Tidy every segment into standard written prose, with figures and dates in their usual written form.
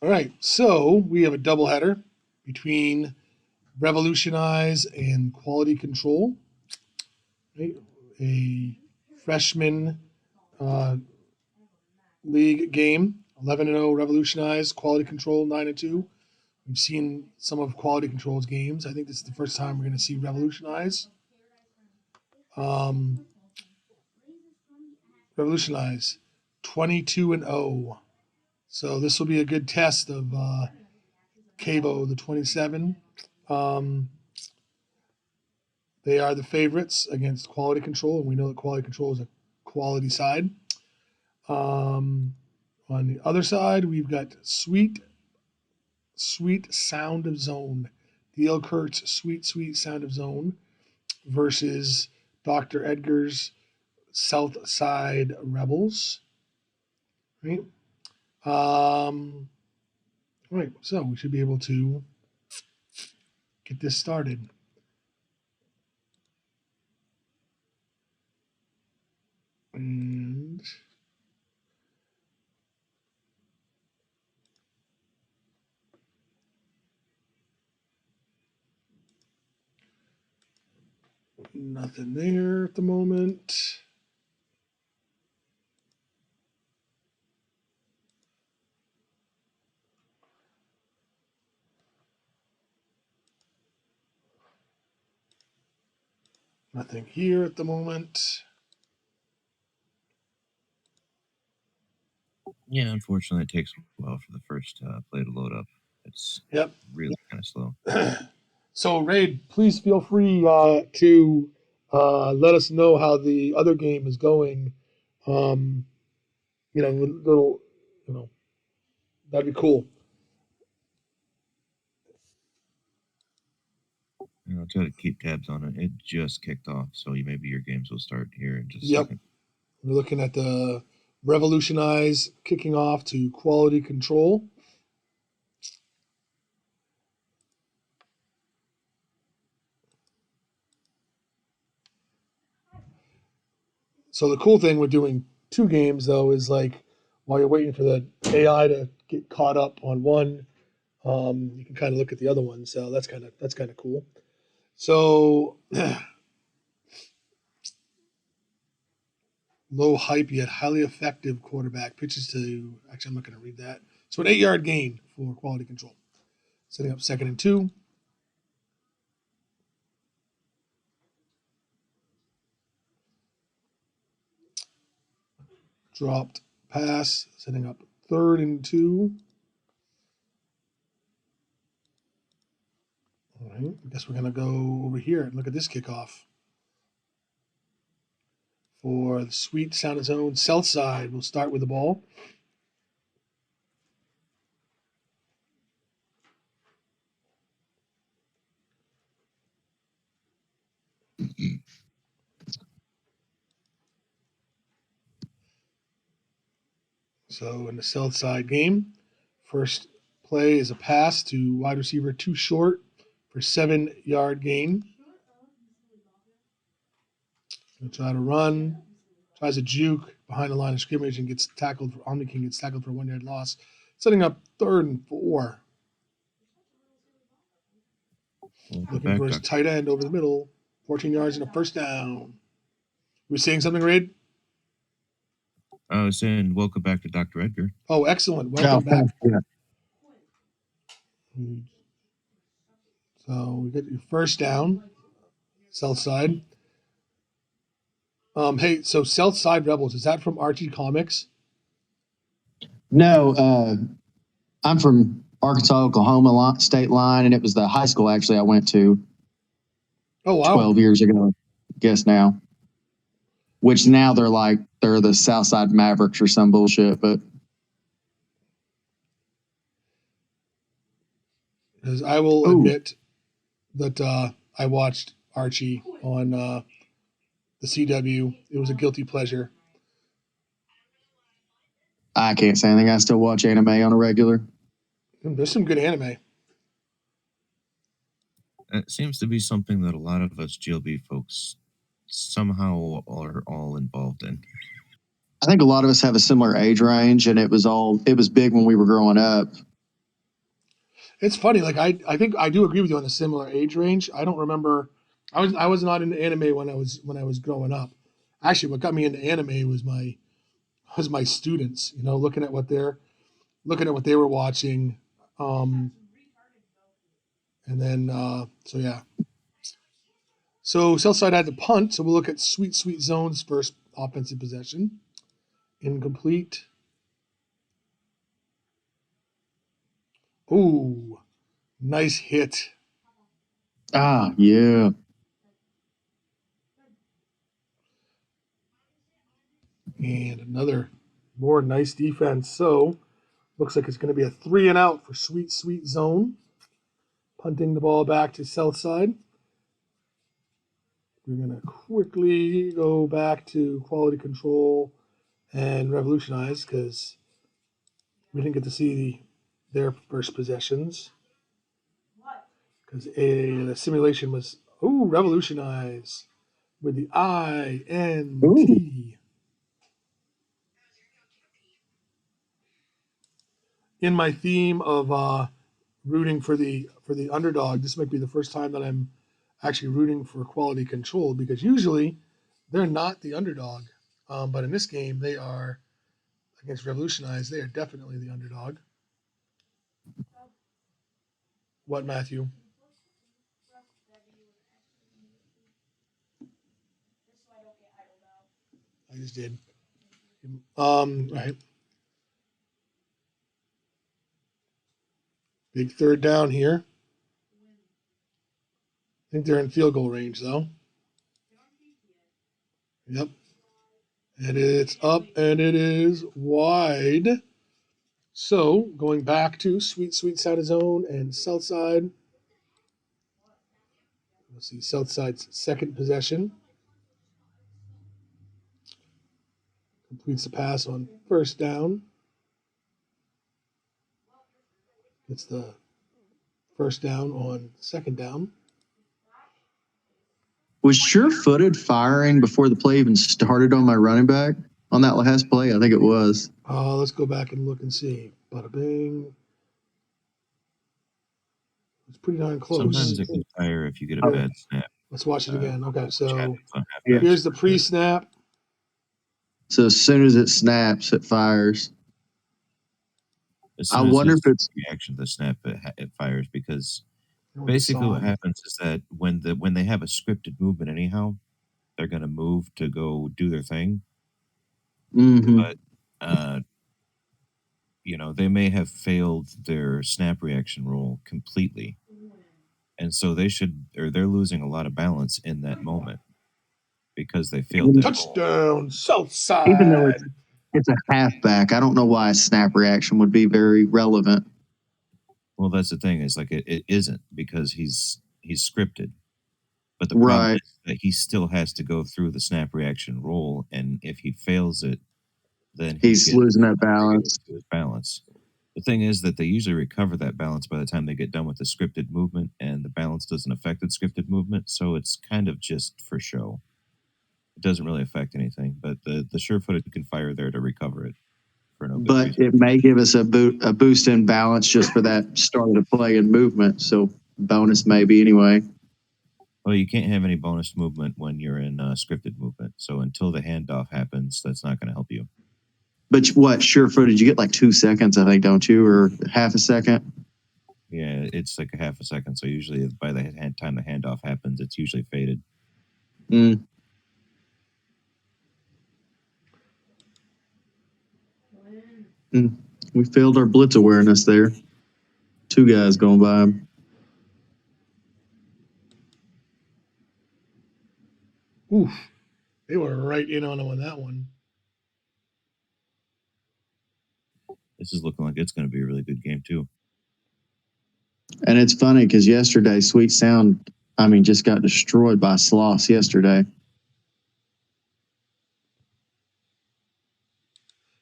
All right, so we have a doubleheader between Revolutionize and Quality Control. Right? A freshman uh, league game, 11-0 Revolutionize, Quality Control 9-2. We've seen some of Quality Control's games. I think this is the first time we're going to see Revolutionize. Um, Revolutionize 22-0. So this will be a good test of Cavo, the 27. They are the favorites against Quality Control, and we know that Quality Control is a quality side. On the other side, we've got Sweet Sound of Zone. Dale Kurt's Sweet Sound of Zone versus Dr. Edgar's South Side Rebels. Right? Right, so we should be able to get this started. And nothing there at the moment. Nothing here at the moment. Yeah, unfortunately, it takes a while for the first play to load up. It's really kind of slow. So, Raid, please feel free to let us know how the other game is going. Little, that'd be cool. I'll try to keep tabs on it. It just kicked off, so maybe your games will start here in just a second. We're looking at the Revolutionize kicking off to Quality Control. So the cool thing with doing two games, though, is like while you're waiting for the AI to get caught up on one, you can kind of look at the other one. So that's kind of cool. So low hype yet highly effective quarterback pitches to. Actually, I'm not going to read that. So an 8-yard gain for Quality Control. Setting up 2nd and 2. Dropped pass, setting up 3rd and 2. All right, I guess we're going to go over here and look at this kickoff. For the Sweet Sound of Zone, South Side will start with the ball. So in the South Side game, first play is a pass to wide receiver too short for 7-yard gain. He'll try to run, tries a juke behind the line of scrimmage and gets tackled. Omni King gets tackled for a 1-yard loss, setting up 3rd and 4. Looking for his tight end over the middle, 14 yards and a first down. We're saying something, Raid? I was saying, welcome back to Dr. Edgar. Oh, excellent. Welcome back. Yeah. So we get your first down, South Side. Hey, so South Side Rebels, is that from Archie Comics? No, I'm from Arkansas, Oklahoma state line, and it was the high school actually I went to. Oh, wow. 12 years ago, I guess now. Which now they're the Southside Mavericks or some bullshit, but. Because I will admit that I watched Archie on the CW. It was a guilty pleasure. I can't say anything. I still watch anime on a regular. There's some good anime. It seems to be something that a lot of us GLB folks somehow are all involved in. I think a lot of us have a similar age range, and it was big when we were growing up. It's funny. Like I think I do agree with you on a similar age range. I don't remember. I was not into anime when I was growing up. Actually, what got me into anime was my students. You know, looking at what they were watching, um, and then so yeah. So Southside had to punt. So we'll look at Sweet Zone's first offensive possession. Incomplete. Ooh, nice hit. Ah, yeah. And another more nice defense. So looks like it's going to be a 3-and-out for Sweet Zone. Punting the ball back to Southside. We're going to quickly go back to quality control and revolutionize because we didn't get to see their first possessions. Because the simulation was, revolutionize with the Ooh. INT. In my theme of rooting for the underdog, this might be the first time that I'm actually rooting for quality control because usually they're not the underdog, but in this game they are against Revolutionize. They are definitely the underdog. What, Matthew? I just did. Right. Big third down here. I think they're in field goal range though. Yep. And it's up and it is wide. So going back to Sweet Side of Zone and South Side. Let's see Southside's second possession. Completes the pass on first down. It's the first down on second down. Was sure-footed firing before the play even started on my running back on that last play? I think it was. Let's go back and look and see. Bada bing. It's pretty darn close. Sometimes it can fire if you get a bad snap. Let's watch it again. Okay, so Yeah. here's the pre-snap. So as soon as it snaps, it fires. I wonder if it's reaction to the snap. It fires because basically what happens is that when they have a scripted movement anyhow, they're going to move to go do their thing. Mm-hmm. But they may have failed their snap reaction rule completely, and so they're losing a lot of balance in that moment because they failed that touchdown Southside. Even though it's a halfback, I don't know why a snap reaction would be very relevant. Well, that's the thing is like it isn't because he's scripted, but the problem is that he still has to go through the snap reaction rule, and if he fails it, then he's losing that balance. His balance. The thing is that they usually recover that balance by the time they get done with the scripted movement, and the balance doesn't affect the scripted movement, so it's kind of just for show. It doesn't really affect anything, but the sure-footed can fire there to recover it. For no good reason. It may give us a boost in balance just for that start of the play and movement, so bonus maybe anyway. Well, you can't have any bonus movement when you're in scripted movement, so until the handoff happens, that's not going to help you. But what, sure-footed, you get like 2 seconds, I think, don't you? Or half a second? Yeah, it's like a half a second. So usually by the time the handoff happens, it's usually faded. Mm. We failed our blitz awareness there. 2 guys going by. Oof. They were right in on him on that one. This is looking like it's going to be a really good game, too. And it's funny because yesterday, Sweet Sound, just got destroyed by Sloss yesterday.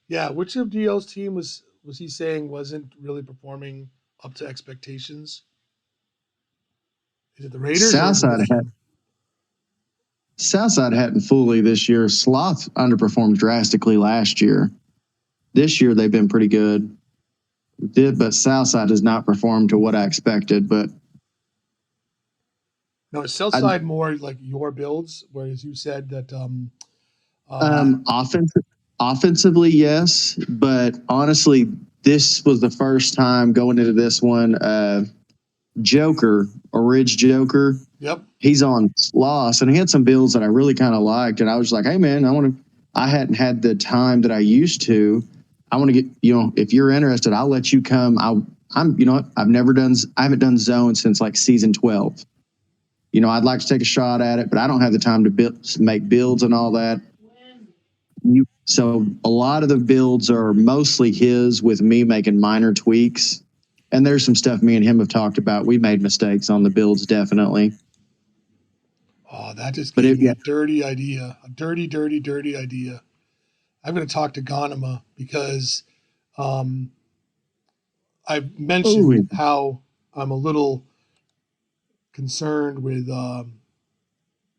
Yeah, which of DL's team was he saying wasn't really performing up to expectations? Is it the Raiders? Southside hadn't fully this year. Sloth underperformed drastically last year. This year they've been pretty good. But Southside does not perform to what I expected. But Now, is Southside more like your builds, whereas you said that offensively, yes. But honestly, this was the first time going into this one. Joker, or Ridge Joker, yep. he's on loss, and he had some builds that I really kind of liked. And I was like, hey, man, I hadn't had the time that I used to. I want to get, if you're interested, I'll let you come. I haven't done zone since like season 12. I'd like to take a shot at it, but I don't have the time to make builds and all that. So a lot of the builds are mostly his, with me making minor tweaks. And there's some stuff me and him have talked about. We made mistakes on the builds, definitely. Oh, that just gave me a dirty idea. A dirty, dirty, dirty idea. I'm going to talk to Ghanima because I've mentioned how I'm a little concerned with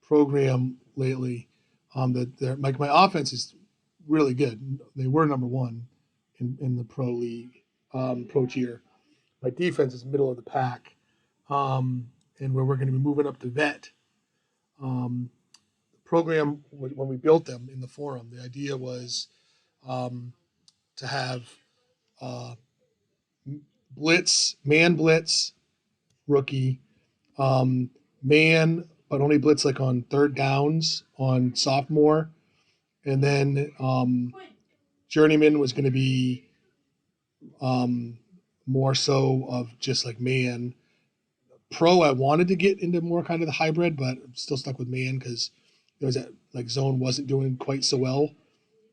program lately. That my offense is really good. They were number one in the pro league, pro tier. My defense is middle of the pack, and where we're going to be moving up to vet. The program, when we built them in the forum, the idea was to have man blitz, rookie, man, but only blitz like on third downs on sophomore, and then journeyman was going to be more so of just like man. Pro, I wanted to get into more kind of the hybrid, but I'm still stuck with man because there was that like zone wasn't doing quite so well.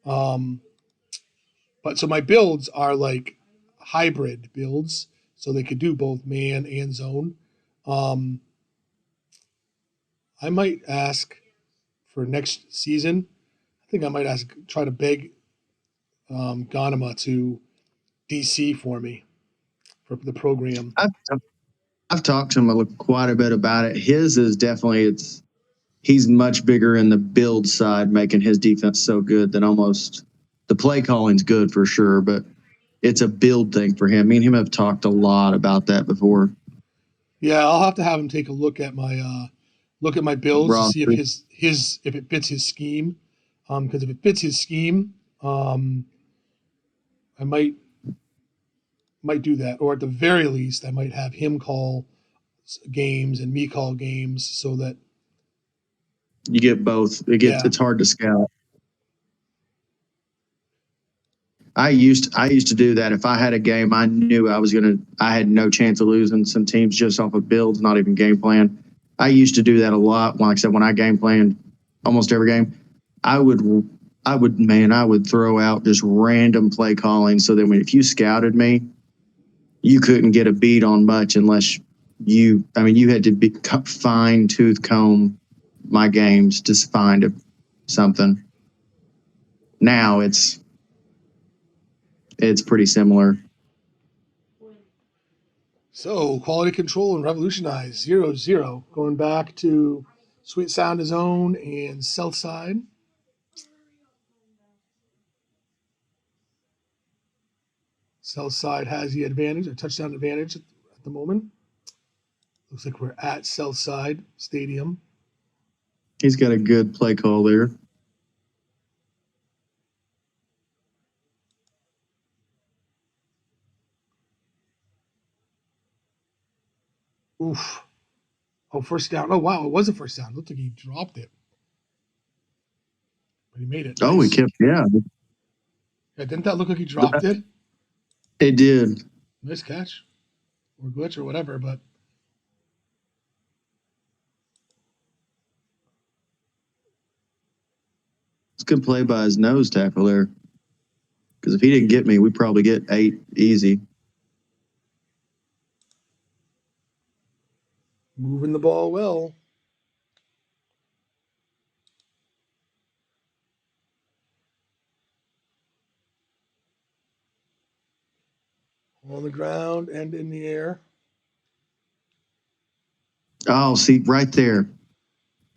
But so my builds are like hybrid builds, so they could do both man and zone. I might ask for next season. I think I might try to beg Ghanima to DC for me for the program. I've talked to him quite a bit about it. His is definitely he's much bigger in the build side, making his defense so good that almost the play calling's good for sure, but it's a build thing for him. Me and him have talked a lot about that before. Yeah, I'll have to have him take a look at my builds to see if it fits his scheme. Because if it fits his scheme, I might do that, or at the very least, I might have him call games and me call games so that you get both. It's hard to scout. I used to do that. If I had a game I knew I had no chance of losing some teams just off of builds, not even game plan. I used to do that a lot. Like I said, when I game planned almost every game, I would throw out just random play calling so that if you scouted me, you couldn't get a beat on much unless you had to fine tooth comb my games to find something. Now it's pretty similar. So quality control and revolutionize 0-0, going back to Sweet Sound Zone and South Side. South Side has the advantage, a touchdown advantage at the moment. Looks like we're at South Side Stadium. He's got a good play call there. Oof. Oh, first down. Oh, wow. It was a first down. Looked like he dropped it. But he made it. Oh, nice. he kept, yeah. Yeah, didn't that look like he dropped it? It did. Nice catch. Or glitch or whatever, but. It's a good play by his nose tackle there. Because if he didn't get me, we'd probably get 8 easy. Moving the ball well. On the ground and in the air. Oh, see, right there.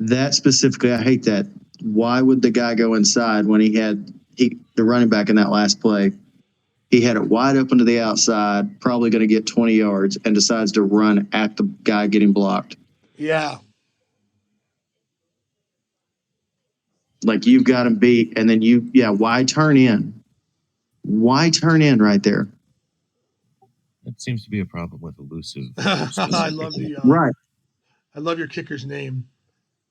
That specifically, I hate that. Why would the guy go inside when he had the running back in that last play? He had it wide open to the outside, probably going to get 20 yards, and decides to run at the guy getting blocked. Yeah. Like, you've got him beat, and then why turn in? Why turn in right there? That seems to be a problem with elusive. I love Right. I love your kicker's name.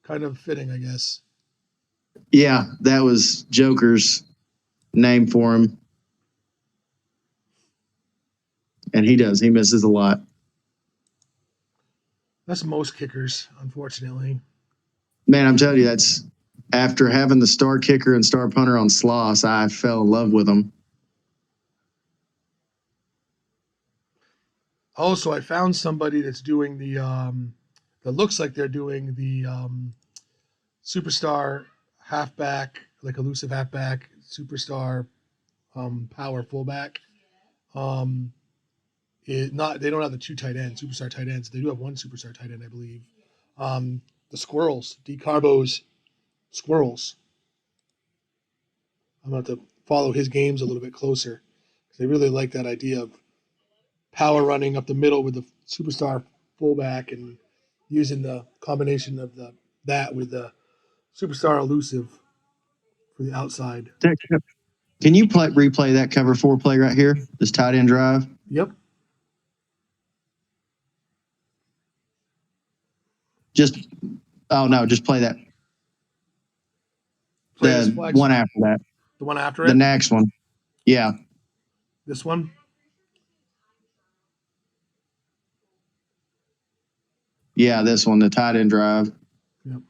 Kind of fitting, I guess. Yeah, that was Joker's name for him. And he misses a lot. That's most kickers, unfortunately. Man, I'm telling you, that's after having the star kicker and star punter on Sloss, I fell in love with him. Also, I found somebody that's doing that looks like they're doing the superstar halfback, like elusive halfback, superstar power fullback. Um, they don't have the two tight ends, superstar tight ends. They do have one superstar tight end, I believe. The Squirrels, D Carbo's Squirrels. I'm going to have to follow his games a little bit closer because they really like that idea of power running up the middle with the superstar fullback and using the combination of that with the superstar elusive for the outside. Can you replay that cover 4 play right here? This tight end drive? Yep. Just play that. Play this The flag. one after that. The one after The it. next one. Yeah. This one. Yeah, this one, the tight end drive. Yep.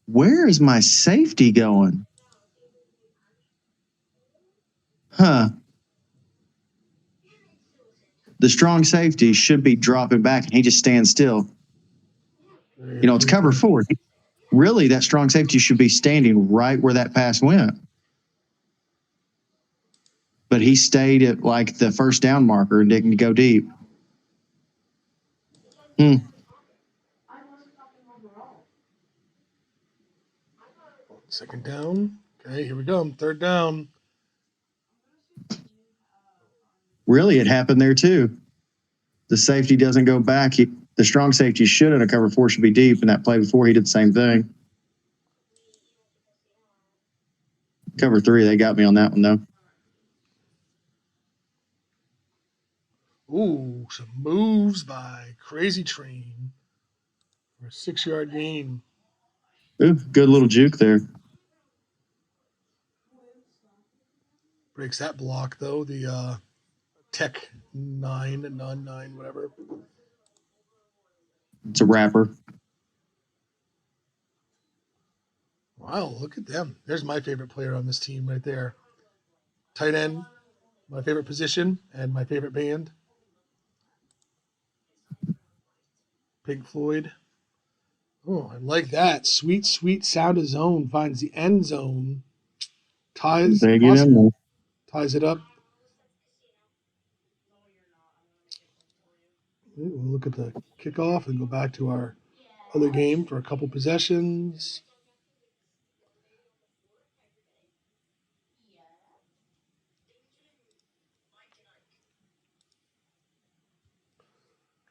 Where is my safety going? Huh. The strong safety should be dropping back, and he just stands still. It's cover 4. Really, that strong safety should be standing right where that pass went. But he stayed at like the first down marker and didn't go deep. Second down. Okay, here we go. Third down. Really, it happened there too. The safety doesn't go back. The strong safety should in a cover 4 should be deep. And that play before, he did the same thing. Cover 3, they got me on that one though. Ooh, some moves by Crazy Train for a 6-yard gain. Ooh, good little juke there. Breaks that block though. The Tech 9, non-9, whatever. It's a wrapper. Wow, look at them. There's my favorite player on this team right there. Tight end, my favorite position, and my favorite band. Pink Floyd. Oh, I like that. Sweet, sweet sound of zone finds the end zone. Ties They get in there. ties it up. We'll look at the kickoff and go back to our other game for a couple possessions.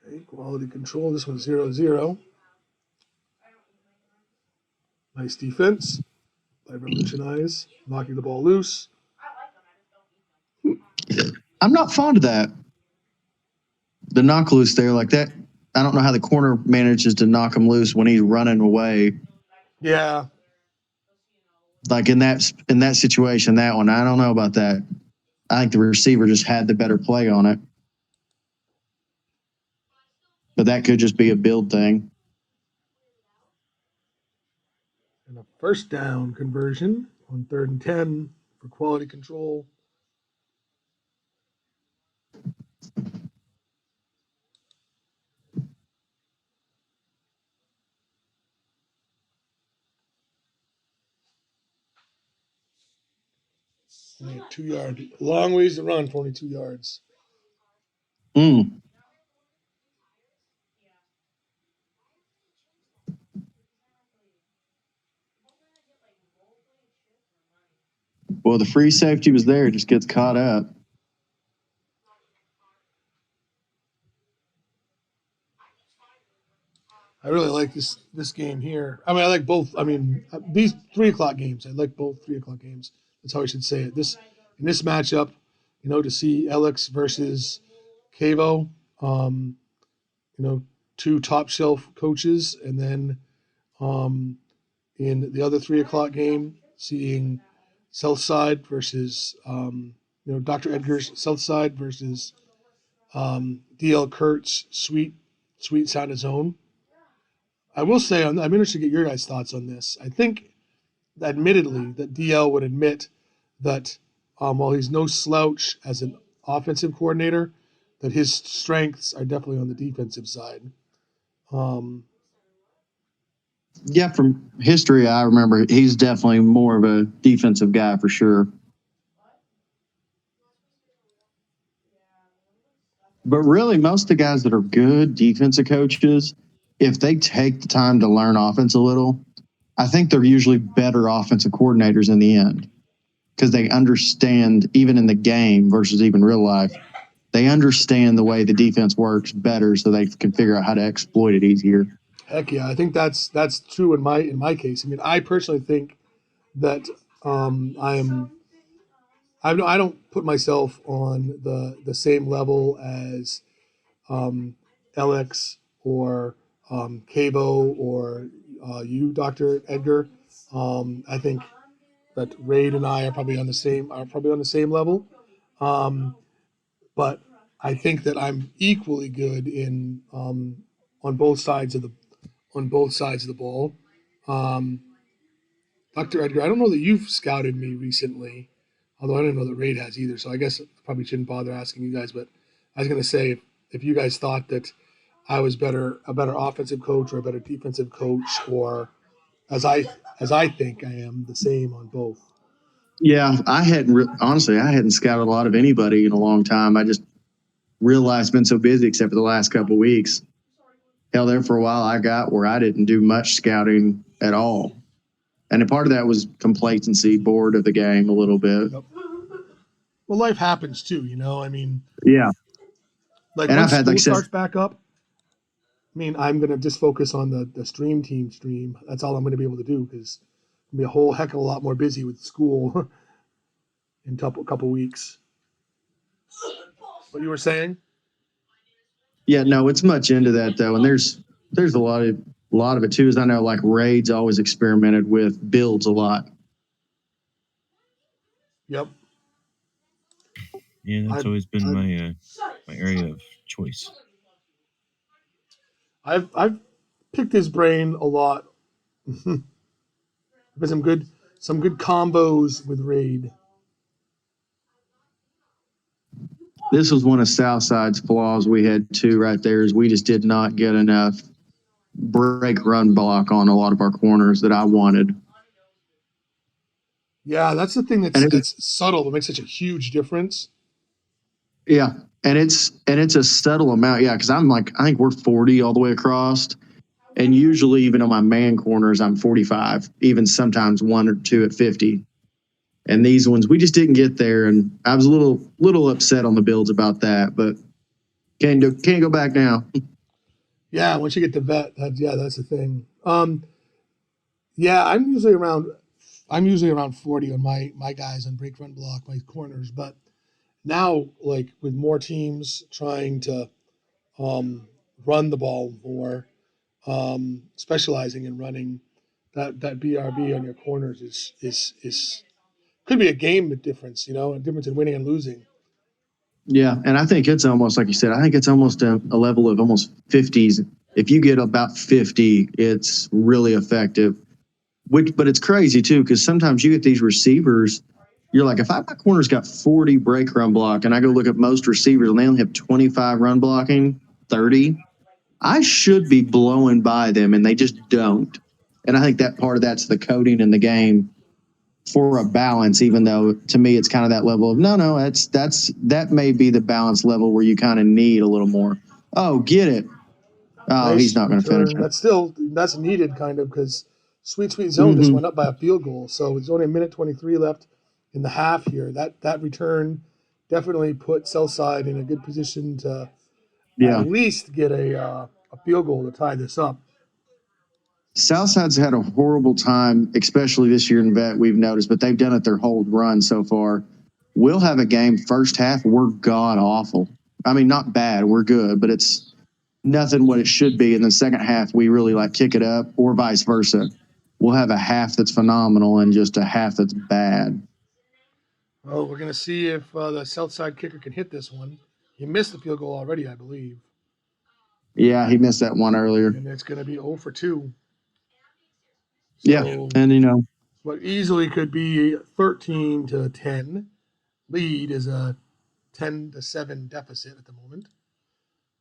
Okay, quality control. This one's 0-0. Nice defense by Revolutionize, knocking the ball loose. I'm not fond of that. The knock loose there like that. I don't know how the corner manages to knock him loose when he's running away. Yeah. Like in that situation, that one, I don't know about that. I think the receiver just had the better play on it. But that could just be a build thing. And a first down conversion on 3rd and 10 for quality control. Only a 2-yard, long ways to run for only 2 yards. Well, the free safety was there. It just gets caught up. I really like this game here. I mean, I like both. I mean, these 3 o'clock games. I like both 3 o'clock games. That's how I should say it. In this matchup, to see Alex versus Cavo, you know, 2 top shelf coaches, and then in the other 3 o'clock game, seeing Southside versus Dr. Edgar's Southside versus DL Kurtz Sweet Sound of Zone. I will say I'm interested to get your guys' thoughts on this. I think, admittedly, that DL would admit that while he's no slouch as an offensive coordinator, that his strengths are definitely on the defensive side. Yeah, from history, I remember he's definitely more of a defensive guy for sure. But really, most of the guys that are good defensive coaches, if they take the time to learn offense a little, I think they're usually better offensive coordinators in the end because they understand, even in the game versus even real life, they understand the way the defense works better so they can figure out how to exploit it easier. Heck yeah, I think that's true in my case. I mean, I personally think that I don't put myself on the same level as LX or Cabo or you, Dr. Edgar. I think that Raid and I are probably on the same level. But I think that I'm equally good in on both sides of the ball. Dr. Edgar, I don't know that you've scouted me recently, although I don't know that Raid has either. So I guess I probably shouldn't bother asking you guys. But I was going to say if you guys thought that I was a better offensive coach or a better defensive coach, or as I think I am, the same on both. Yeah, I hadn't scouted a lot of anybody in a long time. I just realized I've been so busy except for the last couple of weeks. Hell, there for a while I got where I didn't do much scouting at all. And a part of that was complacency, bored of the game a little bit. Yep. Well, life happens too, I mean, yeah. Like and once I've had, school like starts back up, I mean, I'm gonna just focus on the stream team stream. That's all I'm gonna be able to do because I'm gonna be a whole heck of a lot more busy with school in a couple weeks. What you were saying? Yeah, no, it's much into that though, and there's a lot of it too. As I know, like Raid's always experimented with builds a lot. Yep. Yeah, that's always been my area of choice. I've picked his brain a lot. There's some good combos with Raid. This was one of Southside's flaws we had too right there is we just did not get enough break run block on a lot of our corners that I wanted. Yeah, that's the thing that's subtle that makes such a huge difference. Yeah, and it's a subtle amount. Yeah, because I think we're 40 all the way across, and usually even on my man corners I'm 45, even sometimes 1 or 2 at 50. And these ones we just didn't get there, and I was a little upset on the builds about that, but can't go back now. Yeah, once you get to vet, that's the thing. Yeah, I'm usually around 40 on my guys on break run block, my corners, but now like with more teams trying to run the ball more, specializing in running, that BRB on your corners is could be a game difference, a difference in winning and losing. Yeah, and I think it's almost like you said. I think it's almost a level of almost 50s. If you get about 50, it's really effective. But it's crazy too because sometimes you get these receivers. You're like, if my corner's got 40 break run block, and I go look at most receivers and they only have 25 run blocking, 30, I should be blowing by them, and they just don't. And I think that part of that's the coding in the game for a balance, even though to me it's kind of that level of that may be the balance level where you kind of need a little more. Oh, get it. Oh, Nice he's not going to finish it. That's needed kind of because Sweet Zone just went up by a field goal, so it's only a minute 23 left in the half here. That return definitely put Southside in a good position to at Yeah. least get a field goal to tie this up. Southside's had a horrible time, especially this year in vet, we've noticed, but they've done it their whole run so far. We'll have a game first half, we're god awful. I mean, not bad, we're good, but it's nothing what it should be. And then second half, we really like kick it up, or vice versa. We'll have a half that's phenomenal and just a half that's bad. Oh, we're going to see if the Southside kicker can hit this one. He missed the field goal already, I believe. Yeah, he missed that one earlier. And it's going to be 0 for 2. Yeah, So and what easily could be 13-10 lead is a 10-7 deficit at the moment.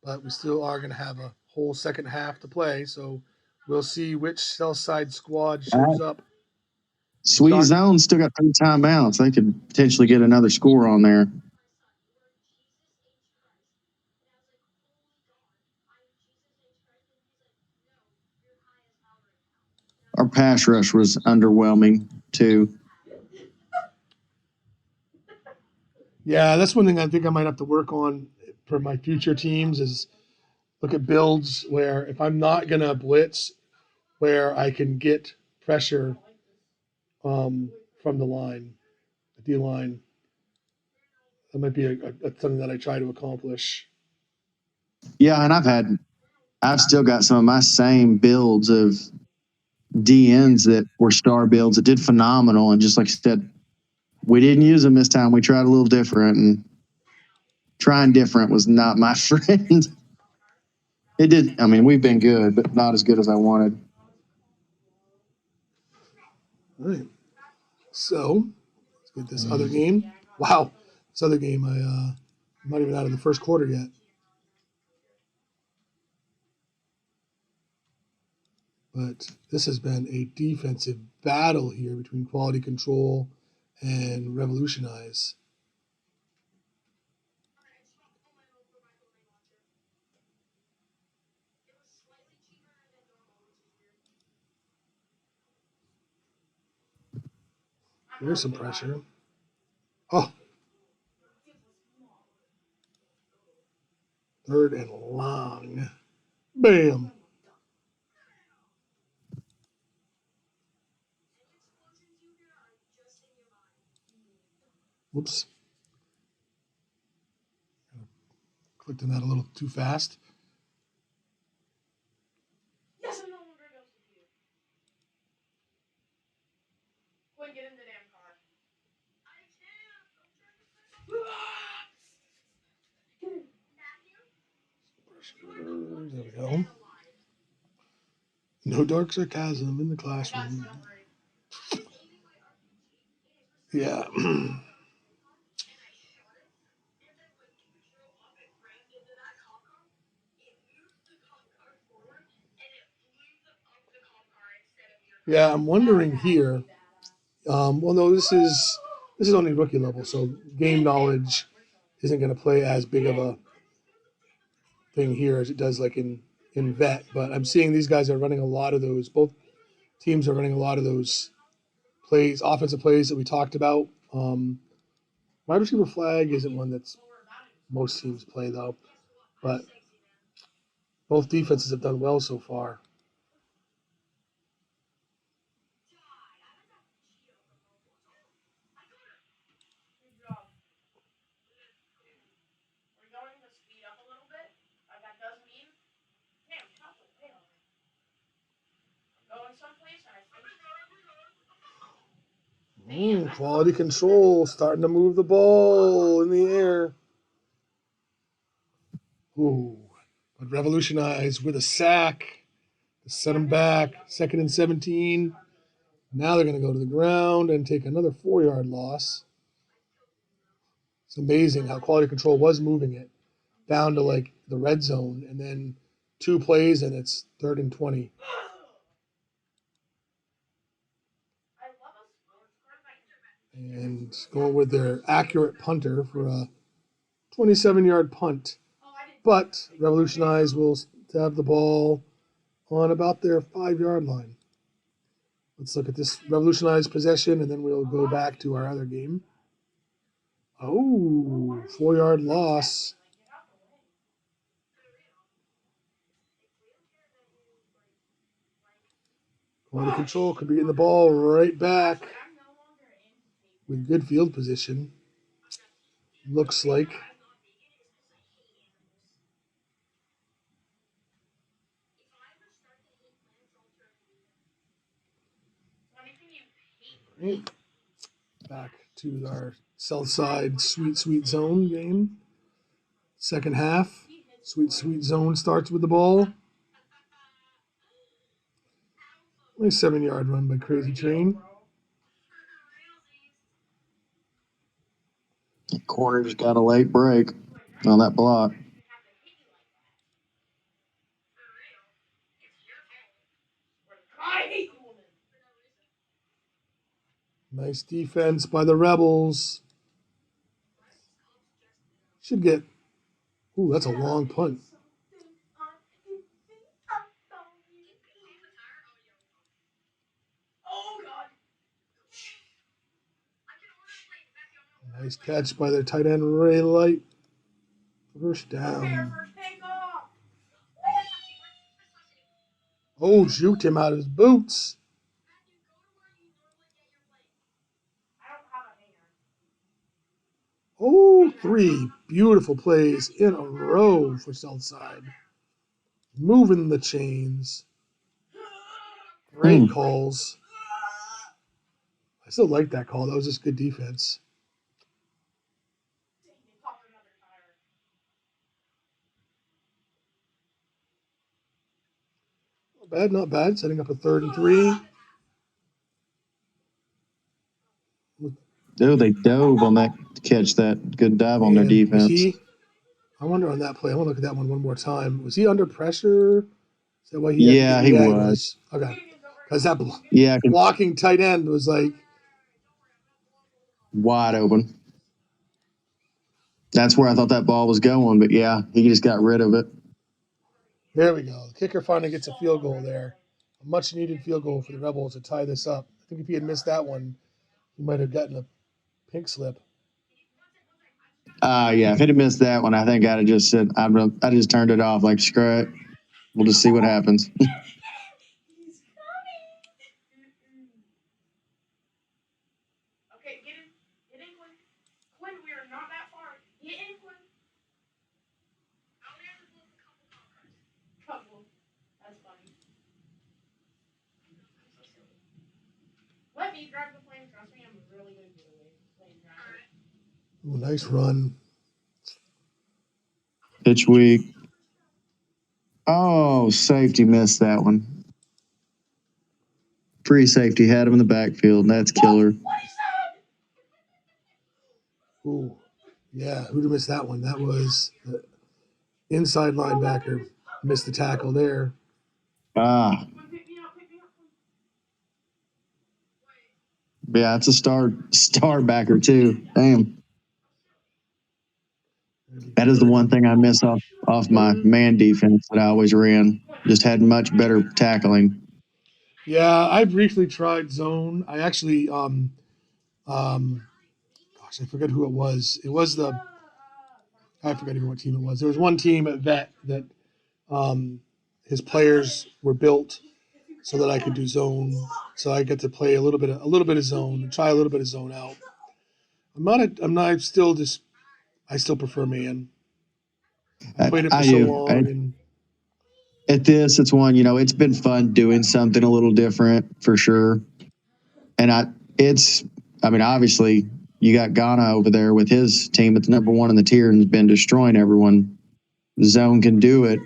But we still are going to have a whole second half to play. So we'll see which Southside squad shows up. Sweet Zone still got 3 timeouts. They could potentially get another score on there. Our pass rush was underwhelming too. Yeah, that's one thing I think I might have to work on for my future teams is look at builds where if I'm not going to blitz, where I can get pressure from the line, the D line. That might be something that I try to accomplish. Yeah, and I've still got some of my same builds of DNs that were star builds that did phenomenal. And just like I said, we didn't use them this time. We tried a little different, and trying different was not my friend. It did. I mean, we've been good, but not as good as I wanted. All right. So let's get this other game. Wow, this other game I'm not even out of the first quarter yet. But this has been a defensive battle here between Quality Control and Revolutionize. There's some pressure. Oh, 3rd and long. Bam. Whoops. Clicked on that a little too fast. Yes, I'm no longer able to do. Go and get in the damn car. There we go. No dark sarcasm in the classroom. Yeah. Yeah, I'm wondering here. Well, no, this is only rookie level, so game knowledge isn't going to play as big of a thing here as it does like in vet. But I'm seeing these guys are running a lot of those. Both teams are running a lot of those plays, offensive plays that we talked about. Wide receiver flag isn't one that's most teams play though, but both defenses have done well so far. Quality control starting to move the ball in the air. Ooh, but Revolutionize with a sack to set them back. 2nd and 17. Now they're going to go to the ground and take another 4-yard loss. It's amazing how Quality Control was moving it down to like the red zone, and then 2 plays and it's 3rd and 20. And going with their accurate punter for a 27-yard punt. But Revolutionize will have the ball on about their 5-yard line. Let's look at this revolutionized possession, and then we'll go back to our other game. Oh, 4-yard loss. Quality control could be getting the ball right back with good field position. Looks like. Right. Back to our south side sweet zone game. Second half, sweet zone starts with the ball. Only 7-yard run by Crazy Train. Corner's got a late break on that block. Nice defense by the Rebels. Should get. Ooh, that's a long punt. Nice catch by their tight end Ray Light. First down. Oh, juked him out of his boots. Oh, 3 beautiful plays in a row for Southside. Moving the chains. Great calls. I still like that call. That was just good defense. Not bad, not bad. Setting up a 3rd and 3. Dude, they dove on that catch, that good dive on their defense. I wonder on that play. I want to look at that one more time. Was he under pressure? Is that why he Yeah, he was. Okay. Because that Yeah, blocking tight end was like wide open. That's where I thought that ball was going, but yeah, he just got rid of it. There we go. The kicker finally gets a field goal there. A much-needed field goal for the Rebels to tie this up. I think if he had missed that one, he might have gotten a pink slip. Yeah, if he'd have missed that one, I think I'd have just said, I just turned it off like, screw it. We'll just see what happens. Ooh, nice run. Pitch weak. Oh, safety missed that one. Free safety had him in the backfield. That's killer. Ooh, yeah. Who'd have missed that one? That was the inside linebacker. Missed the tackle there. Yeah, it's a star backer too. Damn. That is the one thing I miss off my man defense that I always ran. Just had much better tackling. Yeah, I briefly tried zone. I actually, gosh, I forget who it was. It was I forget even what team it was. There was one team at Vet that his players were built so that I could do zone. So I get to play a little bit of zone, try a little bit of zone out. I still prefer man. I played it for so long. And at this, it's one, it's been fun doing something a little different for sure. And obviously you got Ghana over there with his team that's number 1 in the tier and has been destroying everyone. Zone can do it.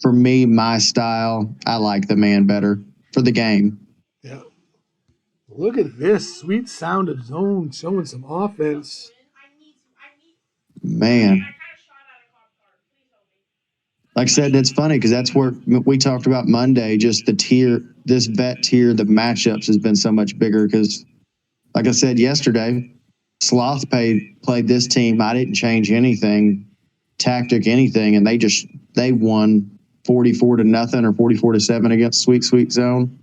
For me, my style, I like the man better for the game. Yeah. Look at this sweet sound of zone showing some offense. Man. Like I said, it's funny because that's where we talked about Monday, just the tier, this vet tier, the matchups has been so much bigger because, like I said yesterday, Sloth played this team. I didn't change anything, tactic, anything, and they won 44-0 or 44-7 against Sweet Zone.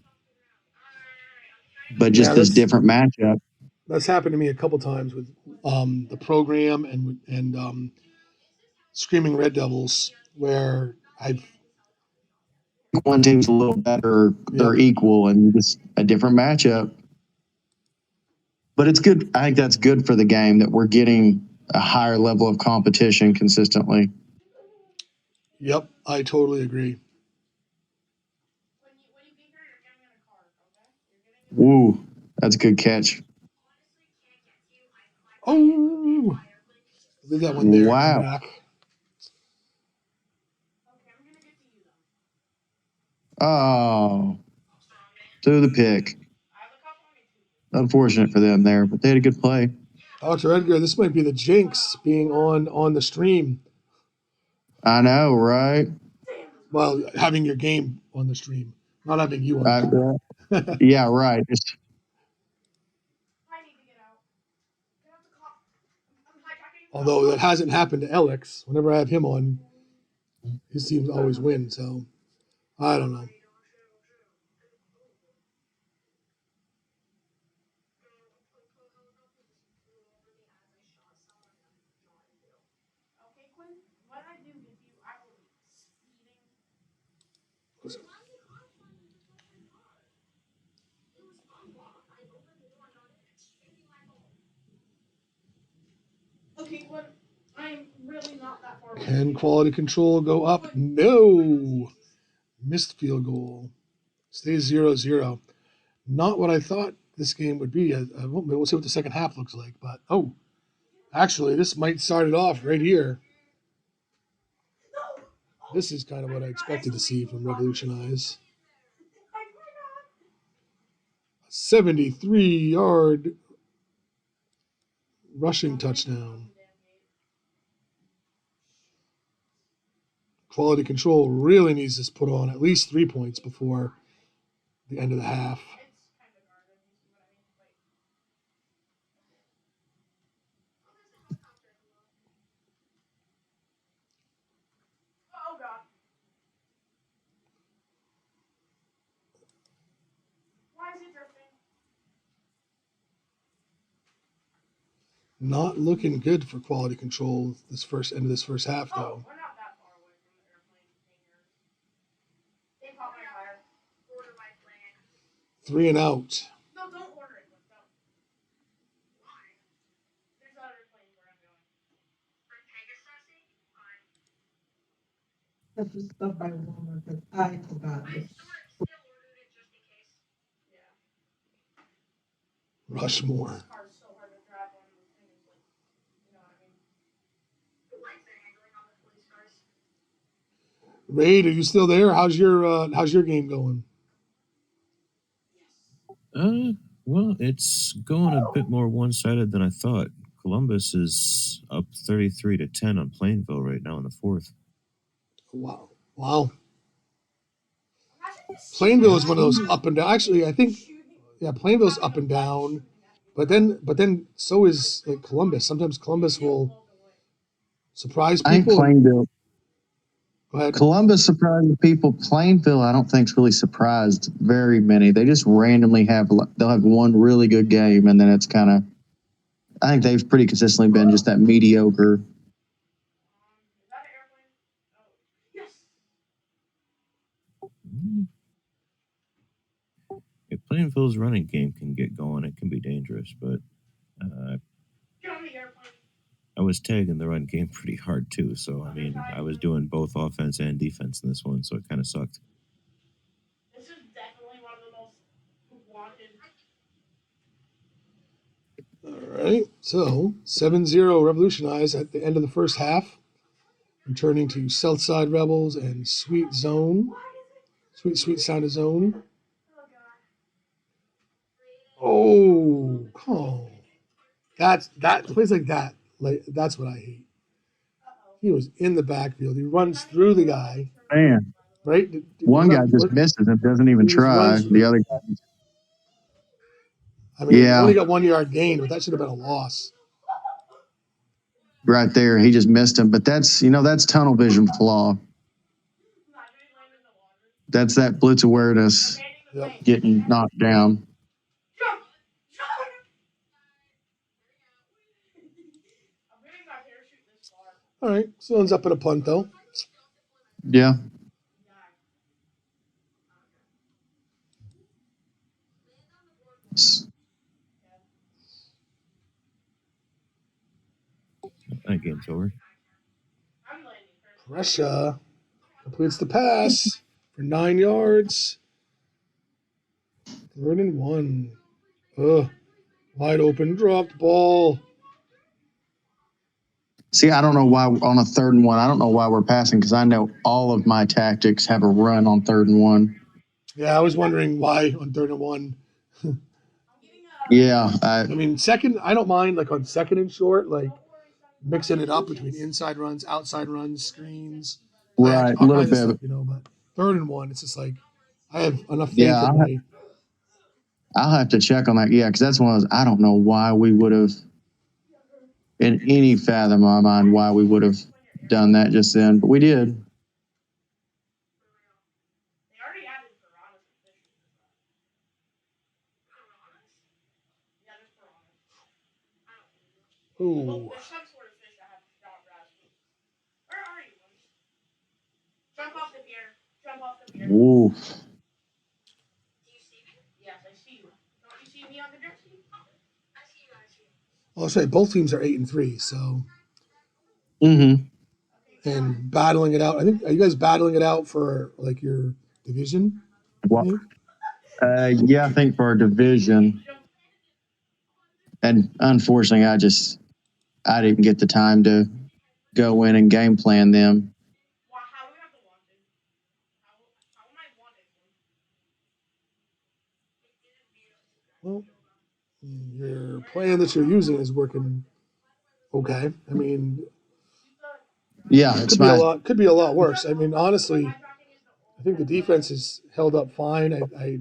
but just Yeah, this different matchup. that's happened to me a couple times with the program and Screaming Red Devils, where I've One team's a little better, they're equal, and just a different matchup. But it's good. I think that's good for the game that we're getting a higher level of competition consistently. Yep, I totally agree. Woo, that's a good catch. Oh, leave that one there. Wow. Back. Oh, to the pick. Unfortunate for them there, but they had a good play. Dr. Edgar, this might be the jinx being on the stream. I know, right? Well, having your game on the stream, not having you on. Yeah, right. Just, although that hasn't happened to Alex. Whenever I have him on, his teams always win. So I don't know. Can quality control go up? No. Missed field goal. Stays 0-0. Not what I thought this game would be. We'll see what the second half looks like. But, actually, this might start it off right here. This is kind of what I expected to see from Revolutionize. 73-yard rushing touchdown. Quality control really needs to put on at least 3 points before the end of the half. Not looking good for quality control this end of this first half, though. Three and out. That's just stuff by Walmart that I forgot. Rushmore. Raid, are you still there? How's your game going? Well, it's going a bit more one-sided than I thought. Columbus is up 33-10 on Plainville right now in the fourth. Wow. Plainville is one of those up and down. Actually, I think, Plainville's up and down, but then so is like Columbus. Sometimes Columbus will surprise I think people. Plainville. Go ahead. Columbus surprised people. Plainville, I don't think's really surprised very many. They just randomly they'll have one really good game, and then it's kind of. I think they've pretty consistently been just that mediocre. If Plainville's running game can get going, it can be dangerous, but I was tagging the run game pretty hard too. So, I mean, I was doing both offense and defense in this one, so it kind of sucked. This is definitely one of the most wanted. All right. So 7-0 Revolutionize at the end of the first half. Returning to Southside Rebels and Sweet Zone. Sweet Sound of Zone. Oh, that plays like that. Like that's what I hate. He was in the backfield. He runs through the guy. Man, Right? one guy just misses and doesn't even try. The other guy. I mean, only got 1 yard gain, but that should have been a loss. Right there, he just missed him. But that's tunnel vision flaw. That's that blitz awareness getting knocked down. All right, so ends up in a punt though. Yeah. That game's over. I'm landing first. Pressure completes the pass for 9 yards. 3rd and 1. Ugh. Wide open dropped ball. See, I don't know why on a 3rd and 1. I don't know why we're passing because I know all of my tactics have a run on 3rd and 1. Yeah, I was wondering why on 3rd and 1. Yeah. I mean, second, I don't mind like on 2nd and short, like mixing it up between inside runs, outside runs, screens, play action, Right. A all little kinds of bit. stuff, But 3rd and 1, it's just like I have enough faith Yeah. in my. I'll have to check on that. Yeah. Because that's one of those, I don't know why we would have, in any fathom of my mind, why we would have done that just then, but we did. They already added piranhas and fish. Yeah, there's piranhas. Ooh. There's some sort of fish that have shot rascals. Where are you? Jump off the pier. Jump off the pier. Ooh. Do you see me? Yes, I see you. Don't you see me on the jet ski? I see you. I see you. I'll say both teams are 8-3, so Mm-hmm. and battling it out. I think are you guys battling it out for like your division? I think? Yeah, I think for our division. And unfortunately, I didn't get the time to go in and game plan them. Well, how do we have to launch it? How am I launching? Well, your plan that you're using is working okay. I mean, Yeah, it it's could be a my lot. Could be a lot worse. I mean, honestly, I think the defense is held up fine. I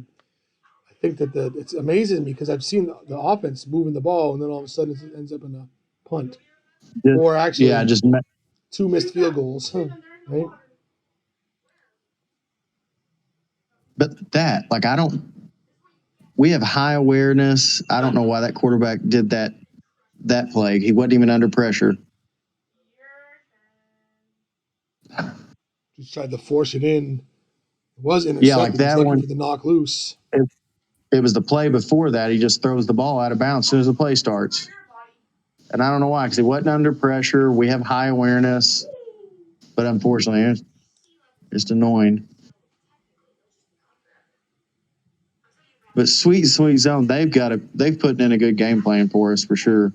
think that it's amazing because I've seen the offense moving the ball, and then all of a sudden it ends up in a punt, or yeah, actually just 2 missed field goals, right? but that like I don't. We have high awareness. I don't know why that quarterback did that play. He wasn't even under pressure. Just tried to force it in. It was Yeah, like intercepted. He's that looking one. for the knock loose. It was the play before that. He just throws the ball out of bounds as soon as the play starts. And I don't know why, because he wasn't under pressure. We have high awareness, but unfortunately, it's just annoying. But sweet zone, they've put in a good game plan for us for sure.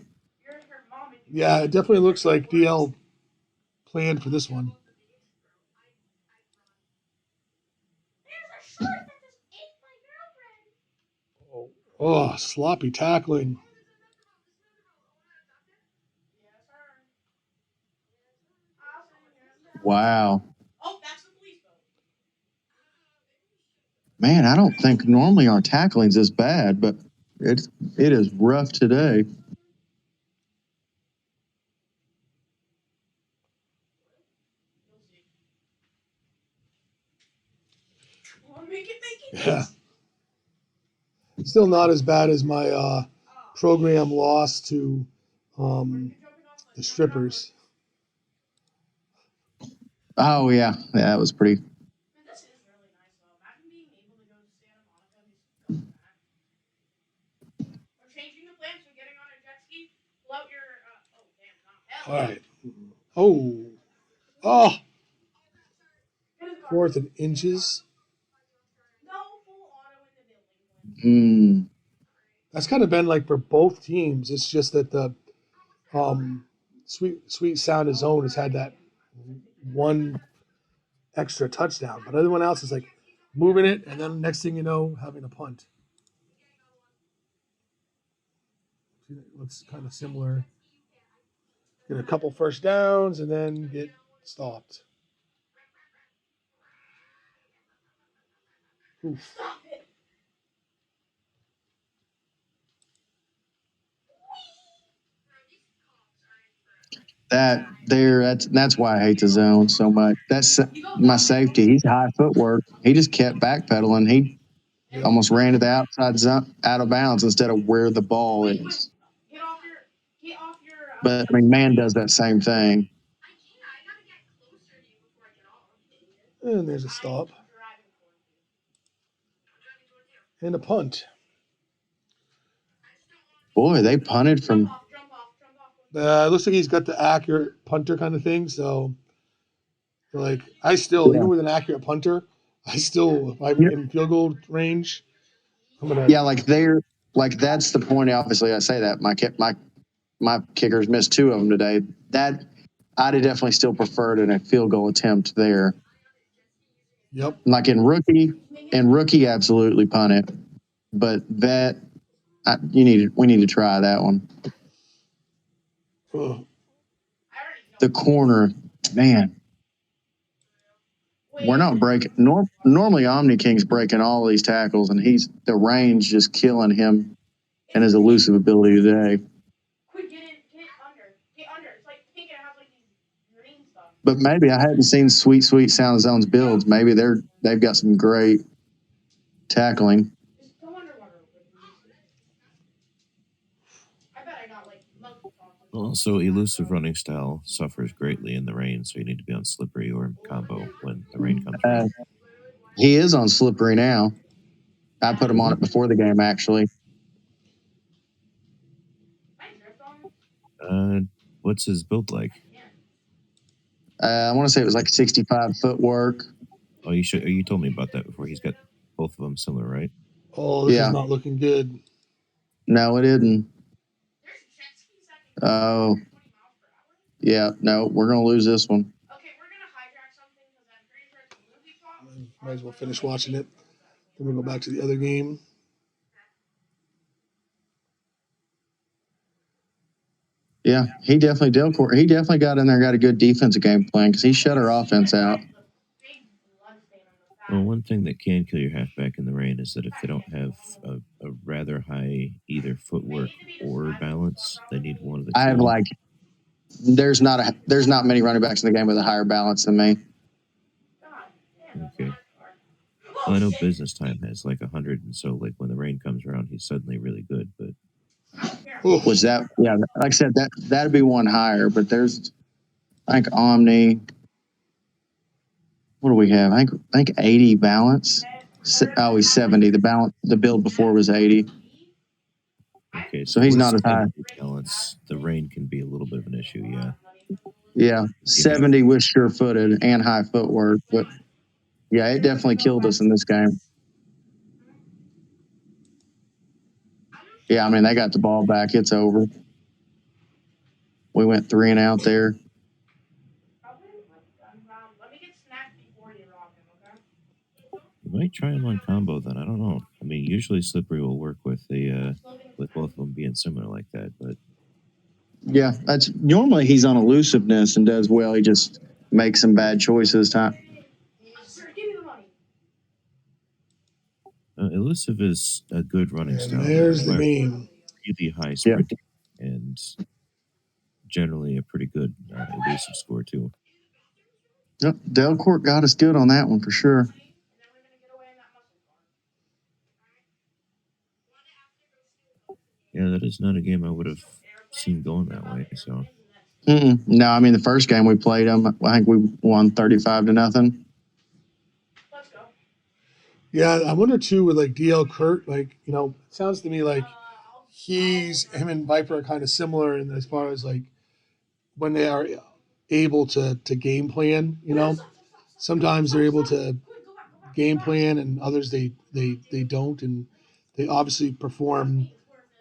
Yeah, it definitely looks like DL planned for this one. Oh, sloppy tackling. Wow. Oh, that's the police boat. Man, I don't think normally our tackling's this bad, but it is rough today. Yeah. Still not as bad as my program loss to the strippers. Oh yeah, that was pretty. This is really nice though. Imagine being able to go to Santa Monica and just go back. We're changing the plans. We're getting on a jet ski. Float your. Oh damn! Not hell. All right. Oh. 4th and inches. No full auto in the building. That's kind of been like for both teams. It's just that the Sweet Sound of Zone has had that one extra touchdown, but everyone else is like moving it, and then next thing you know, having a punt. It looks kind of similar. Get a couple first downs and then get stopped. Oof. Stop it. That's why I hate the zone so much. That's my safety. He's high footwork. He just kept backpedaling. He almost ran to the outside zone, out of bounds instead of where the ball is. Get off your. But I mean, man does that same thing. And there's a stop. And a punt. Boy, they punted from. It looks like he's got the accurate punter kind of thing. So, like, I still, Yeah. even with an accurate punter, if I'm Yeah. in field goal range, I'm gonna. Yeah, that's the point. Obviously, I say that my kickers missed 2 of them today. That I'd definitely still preferred a field goal attempt there. Yep. Like in rookie, absolutely punt it. But we need to try that one. Ugh. The corner, man. We're not breaking. Normally, Omni King's breaking all these tackles, and the range just killing him and his elusive ability today. But maybe I hadn't seen Sweet Sound Zone's builds. Maybe they've got some great tackling. Also, elusive running style suffers greatly in the rain, so you need to be on slippery or combo when the rain comes around. He is on slippery now. I put him on it before the game, actually. What's his build like? I want to say it was like 65 footwork. Oh, you told me about that before. He's got both of them similar, right? Oh, this is not looking good. No, it isn't. Oh, yeah. No, we're gonna lose this one. Might as well finish watching it. Then we'll go back to the other game. Yeah, he definitely got in there, got a good defensive game plan because he shut our offense out. Well, one thing that can kill your halfback in the rain is that if they don't have a rather high either footwork or balance, they need one of the two. I have there's not many running backs in the game with a higher balance than me. Okay. Well, I know Business Time has like 100, and so like when the rain comes around, he's suddenly really good. But was that? Yeah, like I said, that'd be one higher. But there's, I think Omni. What do we have? I think 80 balance. Oh, he's 70. The build before was 80. Okay, so he's not as high. Balance, the rain can be a little bit of an issue. Yeah. Yeah, 70 was sure-footed and high footwork, but yeah, it definitely killed us in this game. Yeah, I mean, they got the ball back. It's over. We went 3 and out there. You might try him on combo then. I don't know. I mean, usually slippery will work with with both of them being similar like that, but yeah, that's normally he's on elusiveness and does well. He just makes some bad choices. Elusive is a good running style. There's the game. Really high sprint and generally a pretty good elusive score too. Yep, Delcourt got us good on that one for sure. Yeah, that is not a game I would have seen going that way. So. No, I mean the first game we played them, I think we won 35-0. Yeah, I wonder too with like DL Kurt, like, you know, it sounds to me like him and Viper are kind of similar in as far as like when they are able to game plan, you know. Sometimes they're able to game plan and others they don't, and they obviously perform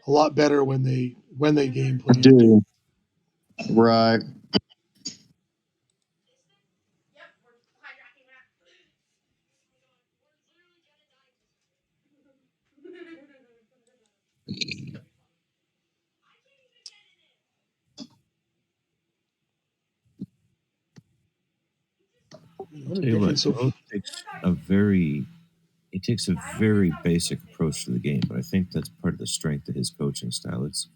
a lot better when they game plan. Do. Right. I'll tell you what, it takes a very basic approach to the game, but I think that's part of the strength of his coaching style. It's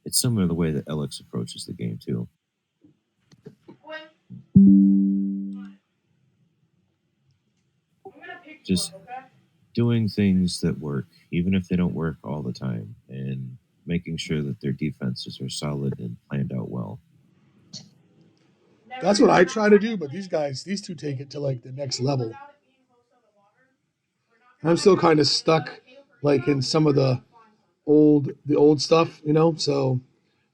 similar to the way that Alex approaches the game too. Just doing things that work, even if they don't work all the time, and making sure that their defenses are solid and planned out well. That's what I try to do, but these two take it to like the next level. I'm still kind of stuck like in some of the old stuff, So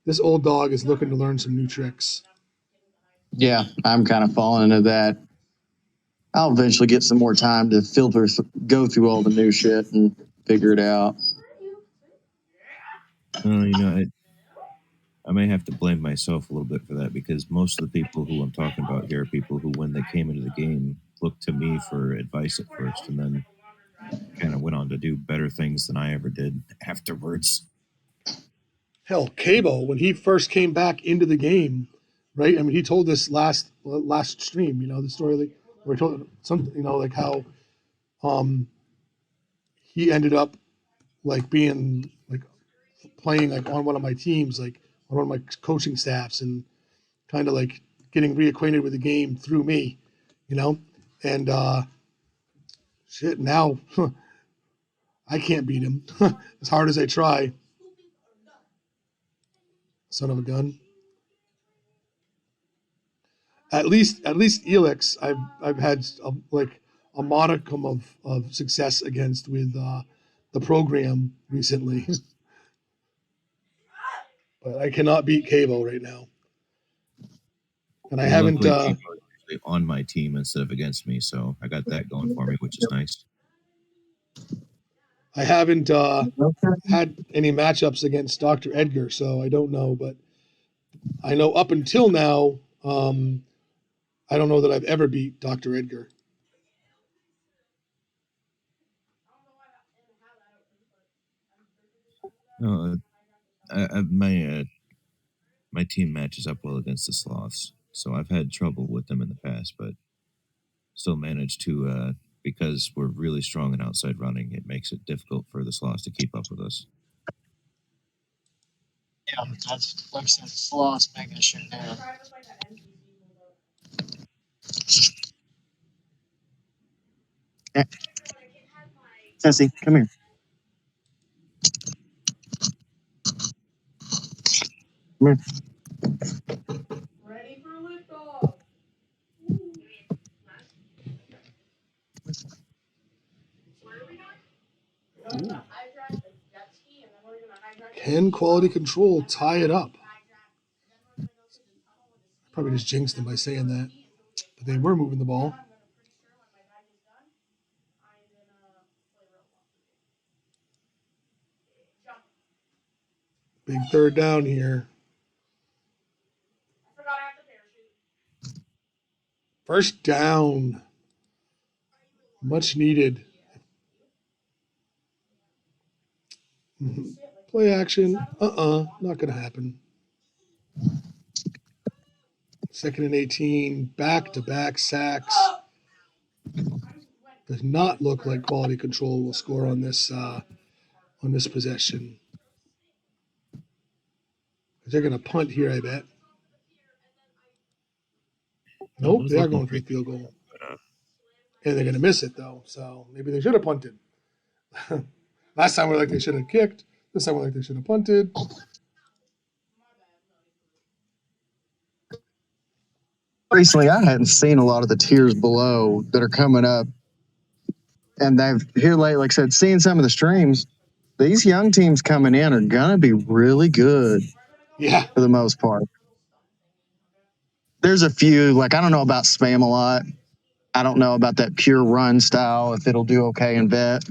this old dog is looking to learn some new tricks. Yeah, I'm kind of falling into that. I'll eventually get some more time to go through all the new shit and figure it out. I may have to blame myself a little bit for that because most of the people who I'm talking about here are people who, when they came into the game, looked to me for advice at first and then kind of went on to do better things than I ever did afterwards. Hell, Cabo, when he first came back into the game, right? I mean, he told this last stream, the story like where he told something, like how he ended up like being like playing like on one of my teams, like on one of my coaching staffs, and kind of like getting reacquainted with the game through me, and shit. Now I can't beat him as hard as I try. Son of a gun. At least Elix, I've had a modicum of success against with the program recently, but I cannot beat Cabo right now, and I haven't. Luckily, Cabo is usually on my team instead of against me, so I got that going for me, which is nice. I haven't had any matchups against Dr. Edgar, so I don't know, but I know up until now, I don't know that I've ever beat Dr. Edgar. No, my team matches up well against the Sloths, so I've had trouble with them in the past, but still managed to, because we're really strong in outside running, it makes it difficult for the Sloths to keep up with us. Yeah, that's like I said, Sloths making shit down. Tessie, come here. Come here. Ready for liftoff. Can quality control tie it up? Probably just jinxed them by saying that, but they were moving the ball. Big third down here. First down. Much needed. Play action. Not going to happen. 2nd and 18. Back-to-back sacks. Does not look like quality control will score on this possession. They're going to punt here, I bet. Nope, they are going for the field goal. And they're going to miss it, though. So maybe they should have punted. Last time we're like they should have kicked. This time we're like they should have punted. Recently, I hadn't seen a lot of the tiers below that are coming up. And they've here late, like I said, seeing some of the streams, these young teams coming in are going to be really good. Yeah. For the most part. There's a few, like, I don't know about spam a lot. I don't know about that pure run style, if it'll do okay in vet.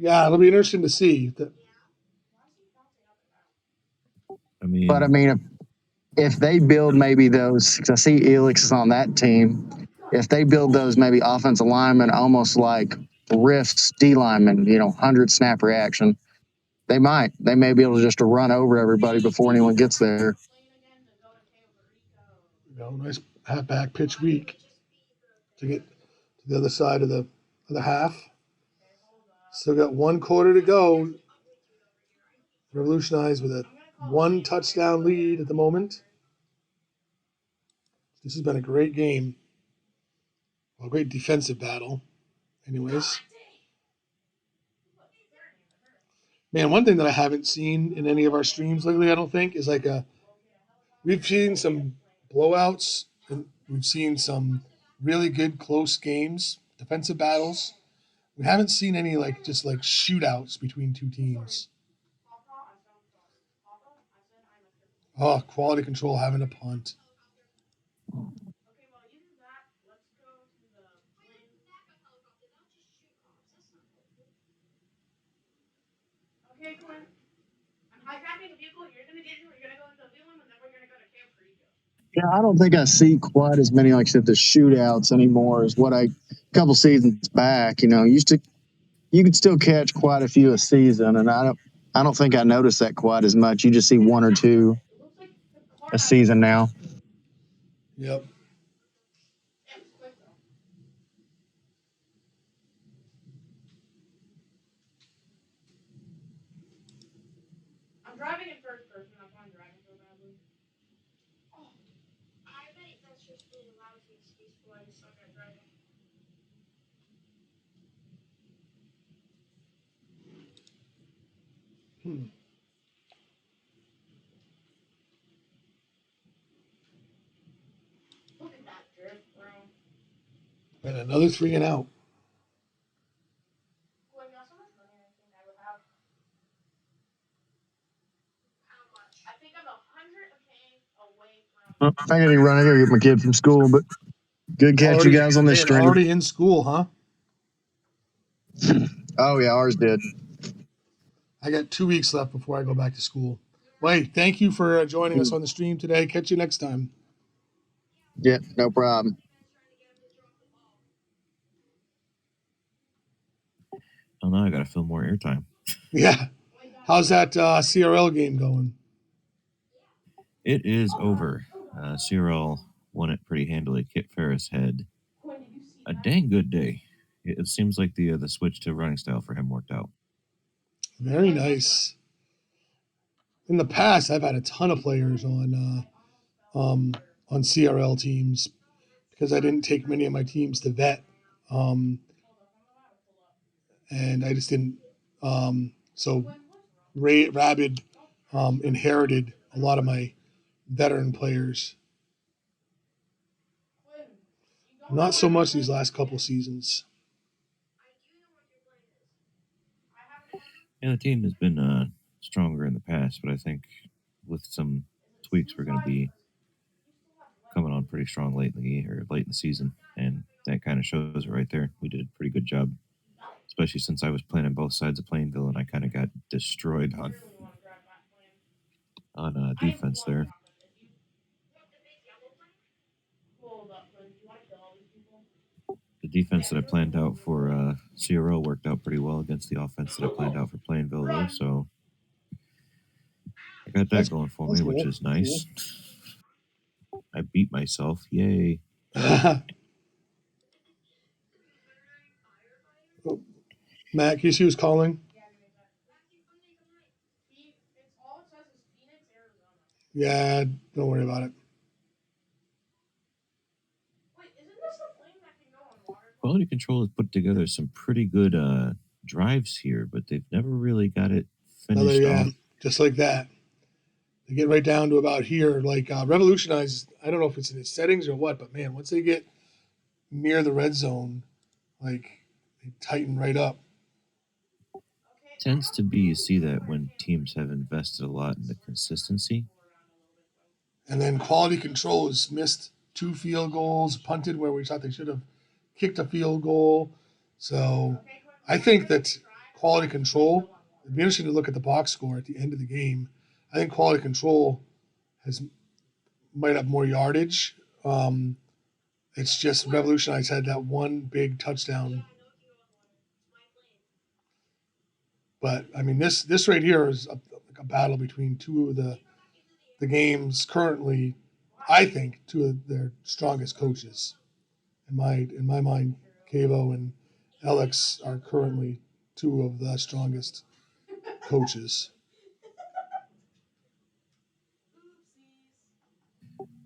Yeah, it'll be interesting to see. But I mean, if they build maybe those, because I see Elix is on that team, if they build those maybe offensive linemen almost like Rift's D linemen, 100 snap reaction, they may be able to just to run over everybody before anyone gets there. Nice halfback pitch weak to get to the other side of the half. Still got 1 quarter to go. Revolutionize with a 1 touchdown lead at the moment. This has been a great game. A great defensive battle. Anyways. Man, one thing that I haven't seen in any of our streams lately, I don't think, is we've seen some blowouts. And we've seen some really good close games, defensive battles. We haven't seen any just shootouts between two teams. Oh, quality control having a punt. Okay, well, you do that. Let's go to the plane. Okay, Quinn. I'm hijacking the vehicle. You're gonna get in. We're gonna go into the wheel, and then we're gonna go to Camp Creek. Yeah, I don't think I see quite as many, like I said, the shootouts anymore as what I, a couple seasons back, used to, you could still catch quite a few a season. And I don't think I noticed that quite as much. You just see one or two It looks like the car a season now. Yep. Yeah, it's quick though. I'm driving in first person. That's why I'm driving so badly. Oh, I bet that's just really lousy excuse for why you suck at driving. Hmm. Look at that drift, bro. And another 3 and out. Boy, we got so much money I think I would have. How much? I think I'm 100K away from. I gotta run. I gotta get my kid from school, but good catch, you guys, on this stream. Already in school, huh? Oh yeah, ours did. I got 2 weeks left before I go back to school. Wait, thank you for joining us on the stream today. Catch you next time. Yeah, no problem. Oh, now I got to fill more airtime. Yeah. How's that CRL game going? It is over. CRL won it pretty handily. Kit Ferris had a dang good day. It seems like the switch to running style for him worked out. Very nice. In the past, I've had a ton of players on CRL teams because I didn't take many of my teams to vet, and I just didn't. So Rabid inherited a lot of my veteran players. Not so much these last couple seasons. Yeah, the team has been stronger in the past, but I think with some tweaks, we're going to be coming on pretty strong late in the season, and that kind of shows it right there. We did a pretty good job, especially since I was playing on both sides of Plainville, and I kind of got destroyed on defense there. The defense that I planned out for CRO worked out pretty well against the offense that I planned out for Plainville, though. So I got that going for me, which is nice. I beat myself. Yay. Matt, can you see who's calling? Yeah, don't worry about it. Quality Control has put together some pretty good drives here, but they've never really got it finished off. Just like that. They get right down to about here. Like Revolutionize, I don't know if it's in its settings or what, but man, once they get near the red zone, like they tighten right up. Tends to be, you see that when teams have invested a lot in the consistency. And then Quality Control has missed 2 field goals, punted where we thought they should have kicked a field goal. So I think that Quality Control, it'd be interesting to look at the box score at the end of the game. I think Quality Control might have more yardage. It's just Revolutionize had that one big touchdown. But I mean, this right here is a battle between two of the game's currently, I think, two of their strongest coaches. In my mind, Cavo and Alex are currently two of the strongest coaches.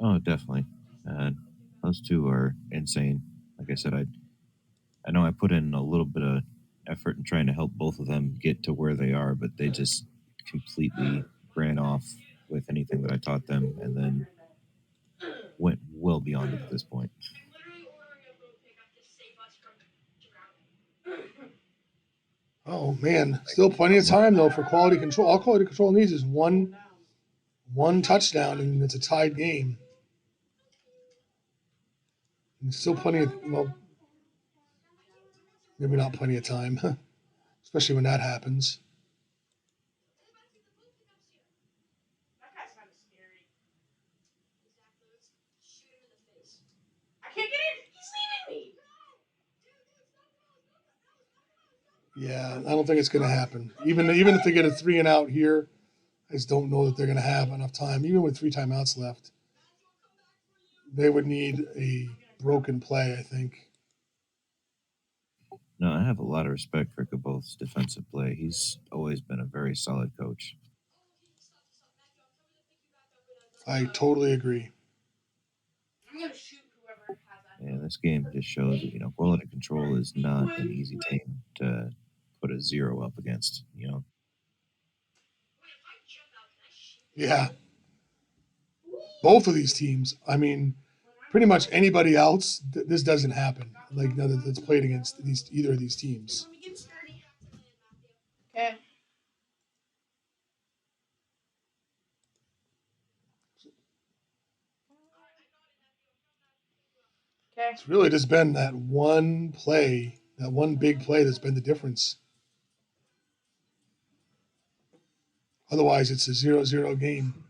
Oh, definitely. Those two are insane. Like I said, I know I put in a little bit of effort in trying to help both of them get to where they are, but they just completely ran off with anything that I taught them. And then went well beyond it at this point. I'm literally ordering a boat pickup to save us from drowning. Oh man, still plenty of time though for quality control. All quality control needs is one touchdown, and it's a tied game. And still plenty of, well, maybe not plenty of time, especially when that happens. That guy's kind of scary. I can't get in. He's leaving me. Yeah, I don't think it's going to happen. Even if they get a 3 and out here, I just don't know that they're going to have enough time. Even with 3 timeouts left, they would need a broken play, I think. No, I have a lot of respect for Caboth's defensive play. He's always been a very solid coach. I totally agree. I'm gonna shoot whoever has that. And this game just shows that, quality control is not an easy team to put a 0 up against, Yeah. Both of these teams, I mean, pretty much anybody else, this doesn't happen. Like, that's played against either of these teams. Okay. Okay. It's really just been that one play, that one big play that's been the difference. Otherwise, it's a 0-0 game.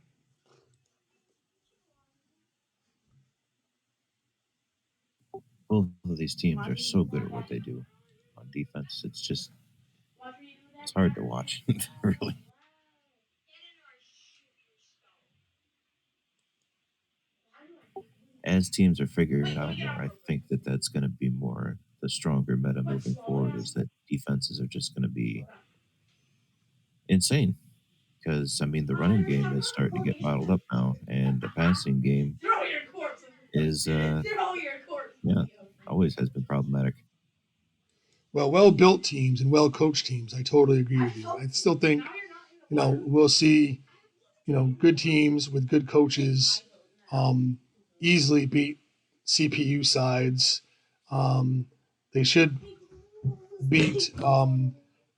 Both of these teams are so good at what they do on defense. It's hard to watch, really. As teams are figuring it out more, I think that that's going to be more the stronger meta moving forward, is that defenses are just going to be insane. Because, the running game is starting to get bottled up now, and the passing game Throw your corpse. is, Throw your corpse. yeah, always has been problematic. Well, well-built teams and well-coached teams, I totally agree with you. I still think, we'll see, good teams with good coaches easily beat CPU sides. They should beat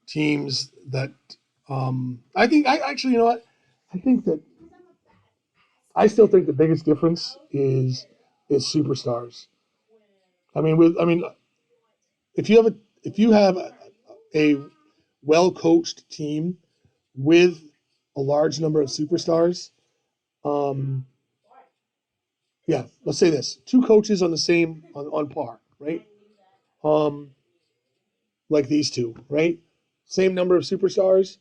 teams that I think actually, you know what? I still think the biggest difference is superstars. If you have a well coached team with a large number of superstars, yeah, let's say this: 2 coaches on the same on par, right? Like these 2, right? Same number of superstars.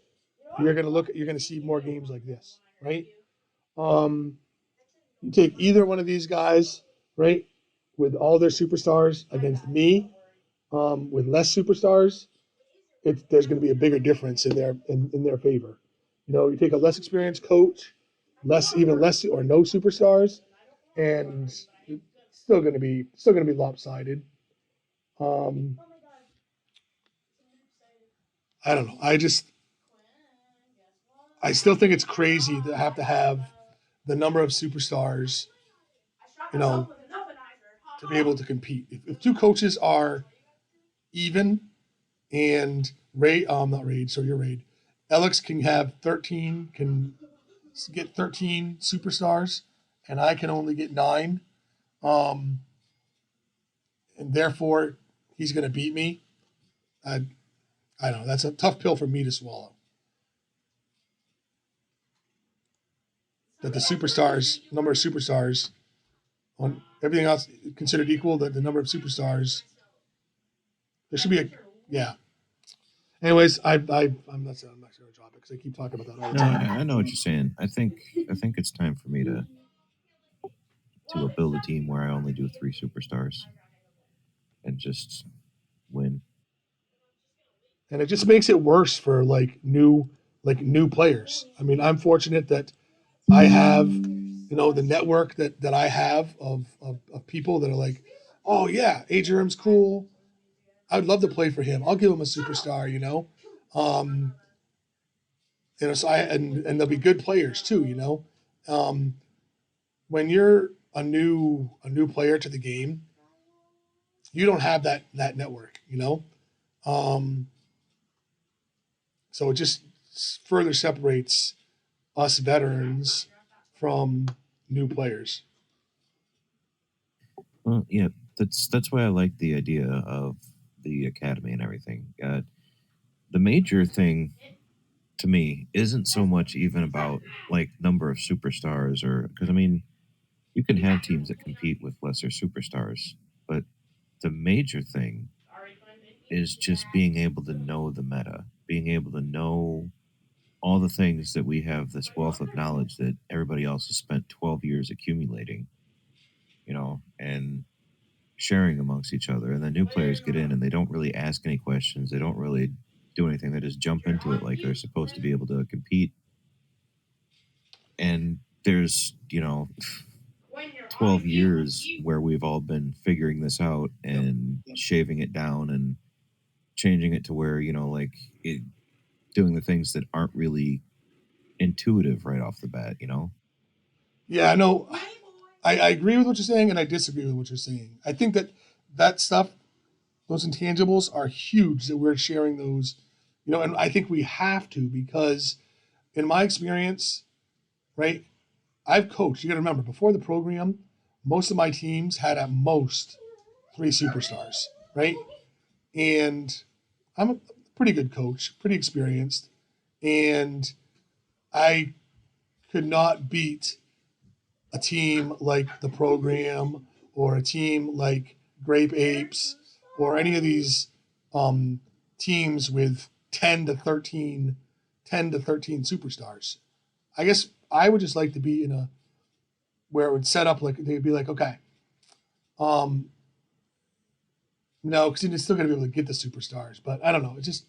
You're gonna see more games like this, right? You take either one of these guys, right, with all their superstars against me, with less superstars, there's going to be a bigger difference in their favor. You take a less experienced coach, even less or no superstars, and it's still going to be lopsided. I don't know. I still think it's crazy to have the number of superstars, to be able to compete. If 2 coaches are even, and not Raid, so you're Raid, Alex can get 13 superstars, and I can only get 9, and therefore he's going to beat me. I don't know. That's a tough pill for me to swallow. That the number of superstars, on everything else considered equal, that the number of superstars, there should be yeah. Anyways, I'm not going to drop it because I keep talking about that all the No, time. I know what you're saying. I think it's time for me to build a team where I only do 3 superstars and just win. And it just makes it worse for new players. I'm fortunate that I have, the network that I have of people that are like, oh yeah, Adrian's cool. I'd love to play for him. I'll give him a superstar, So and they'll be good players too, When you're a new player to the game, you don't have that network, you know. Um, so it just further separates us veterans from new players. Well, yeah, that's why I like the idea of the academy and everything. The major thing to me isn't so much even about like number of superstars, or because I mean you can have teams that compete with lesser superstars, but the major thing is just being able to know the meta, being able to know all the things that we have this wealth of knowledge that everybody else has spent 12 years accumulating, and sharing amongst each other. And the new players get in and they don't really ask any questions. They don't really do anything. They just jump into it like they're supposed to be able to compete. And there's, 12 years where we've all been figuring this out and shaving it down and changing it to where, doing the things that aren't really intuitive right off the bat. Yeah, no, I agree with what you're saying, and I disagree with what you're saying. I think that stuff, those intangibles, are huge that we're sharing those, and I think we have to because, in my experience, right, I've coached. You got to remember, before the program, most of my teams had at most 3 superstars, right? And I'm a pretty good coach, pretty experienced, and I could not beat a team like the program or a team like Grape Apes or any of these um, teams with 10 to 13 superstars. I guess I would just like to be in a where it would set up like they'd be like, okay, um, no, because you're still gonna be able to get the superstars, but I don't know. It's just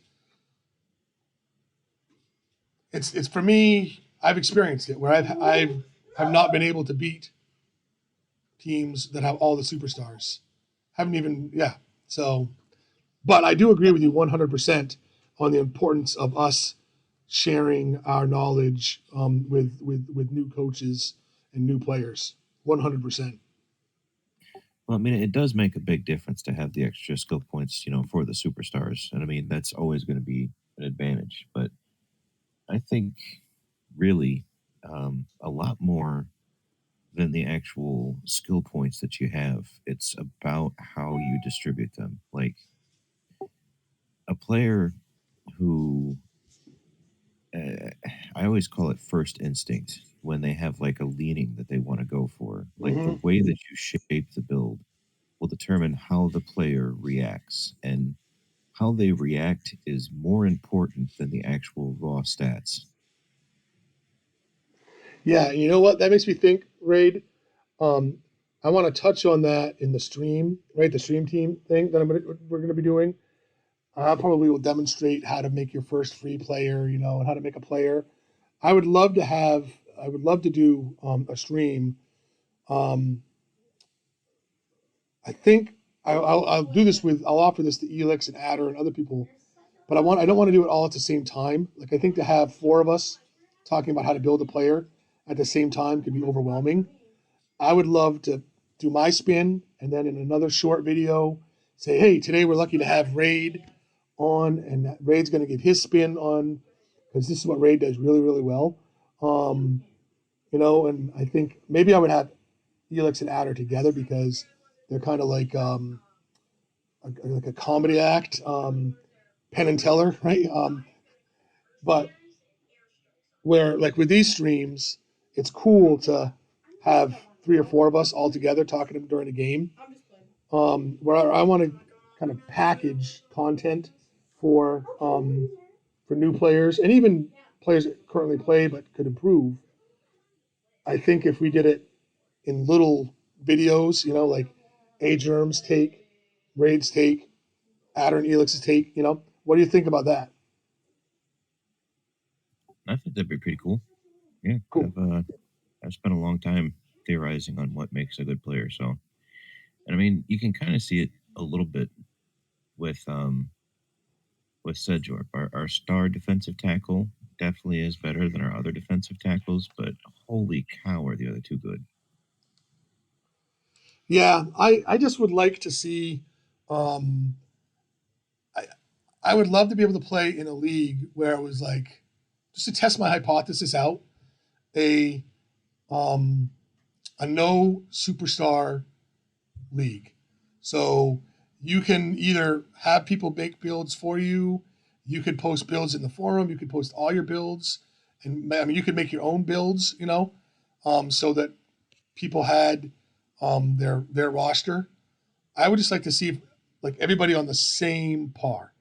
it's for me. I've experienced it where I've have not been able to beat teams that have all the superstars. Haven't even yeah. So, but I do agree with you 100% on the importance of us sharing our knowledge with new coaches and new players. 100%. Well, I mean, it does make a big difference to have the extra skill points, for the superstars. And I mean, that's always going to be an advantage. But I think really a lot more than the actual skill points that you have, it's about how you distribute them. Like a player who, uh, I always call it first instinct when they have like a leaning that they want to go for. Like the Mm-hmm. way that you shape the build will determine how the player reacts. And how they react is more important than the actual raw stats. Yeah, you know what? That makes me think, Raid. Um, I want to touch on that in the stream, right? The stream team thing that we're gonna be doing. I probably will demonstrate how to make your first free player, and how to make a player. I would love to have. I would love to do a stream. Um, I think I'll do this with. I'll offer this to Elix and Adder and other people, but I don't want to do it all at the same time. Like I think to have 4 of us talking about how to build a player at the same time could be overwhelming. I would love to do my spin and then in another short video say, hey, today we're lucky to have Raid on, and Raid's going to give his spin on because this is what Raid does really, really well. Um, and I think maybe I would have Elix and Adder together because they're kind of like a comedy act, Penn and Teller, right? But where like with these streams, it's cool to have 3 or 4 of us all together talking during a game. Where I want to kind of package content for new players and even players that currently play but could improve. I think if we did it in little videos, like A Germ's take, Raid's take, Adder and Elix's take, what do you think about that? I think that'd be pretty cool. Yeah, Cool. I've spent a long time theorizing on what makes a good player. So, and I mean, you can kind of see it a little bit with Sedgorp. Our star defensive tackle definitely is better than our other defensive tackles, but holy cow, are the other two good? Yeah, I just would like to see. Um, I I would love to be able to play in a league where it was like just to test my hypothesis out a um, a no superstar league. So you can either have people make builds for you, you could post builds in the forum, you could post all your builds, and I mean you could make your own builds, so that people had their roster. I would just like to see if, like everybody on the same par.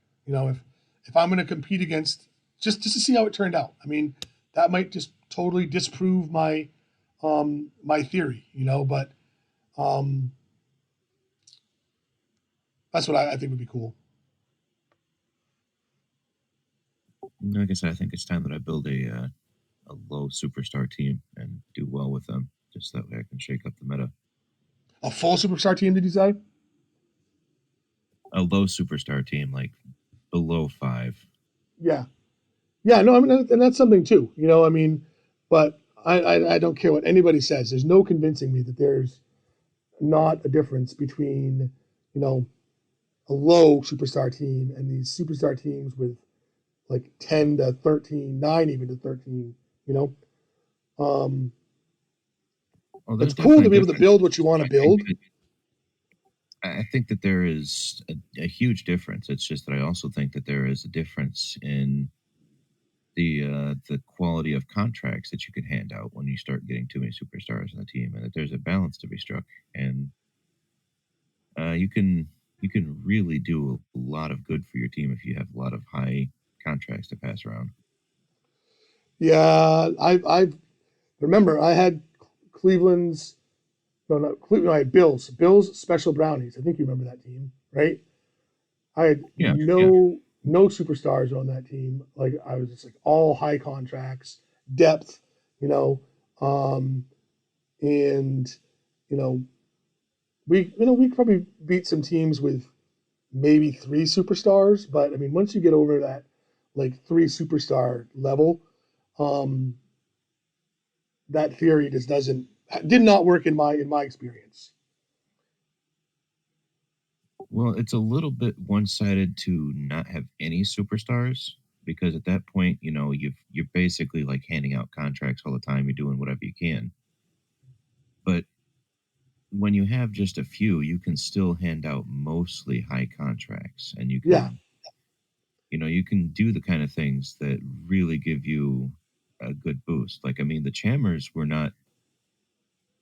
If I'm going to compete against just to see how it turned out. I mean, that might just totally disprove my theory. But um, that's what I think would be cool. Like I said, I think it's time that I build a low superstar team and do well with them, just that way I can shake up the meta. A full superstar team, did you say? A low superstar team, like below 5. Yeah, yeah. No, I mean, and that's something too. I mean, but I don't care what anybody says. There's no convincing me that there's not a difference between you know a low superstar team and these superstar teams with like 10 to 13, 9 even to 13, you know. Um, Well, it's there's cool definitely to a be able to difference. build what you want to I think build. that I think that there is a huge difference. It's just that I also think that there is a difference in the quality of contracts that you can hand out when you start getting too many superstars in the team, and that there's a balance to be struck. And you can really do a lot of good for your team if you have a lot of high contracts to pass around. Yeah, I remember I had Cleveland's no, not Cleveland. I had Bills special brownies. I think you remember that team, right? I had Yeah, yeah. no superstars on that team. Like I was just like all high contracts, depth, you know, um, and you know we probably beat some teams with maybe three superstars, but I mean once you get over that like three superstar level, um, that theory just did not work in my experience. Well, it's a little bit one-sided to not have any superstars because at that point, you're basically like handing out contracts all the time. You're doing whatever you can. But when you have just a few, you can still hand out mostly high contracts, and you Yeah, can, you can do the kind of things that really give you a good boost. Like, I mean, the Chammers were not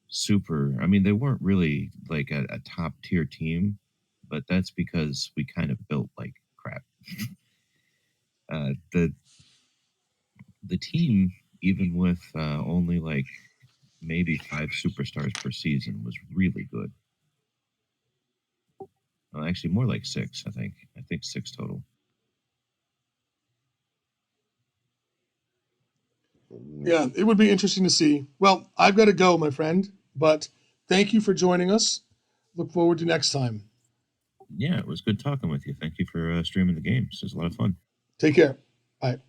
super. I mean, they weren't really like a top tier team, but that's because we kind of built like crap. The team, even with only like maybe 5 superstars per season, was really good. Well, actually, more like 6. I think 6 total. yeah, it would be interesting to see. Well, I've got to go, my friend, but thank you for joining us. Look forward to next time. Yeah, it was good talking with you. Thank you for streaming the games. It was a lot of fun. Take care. Bye.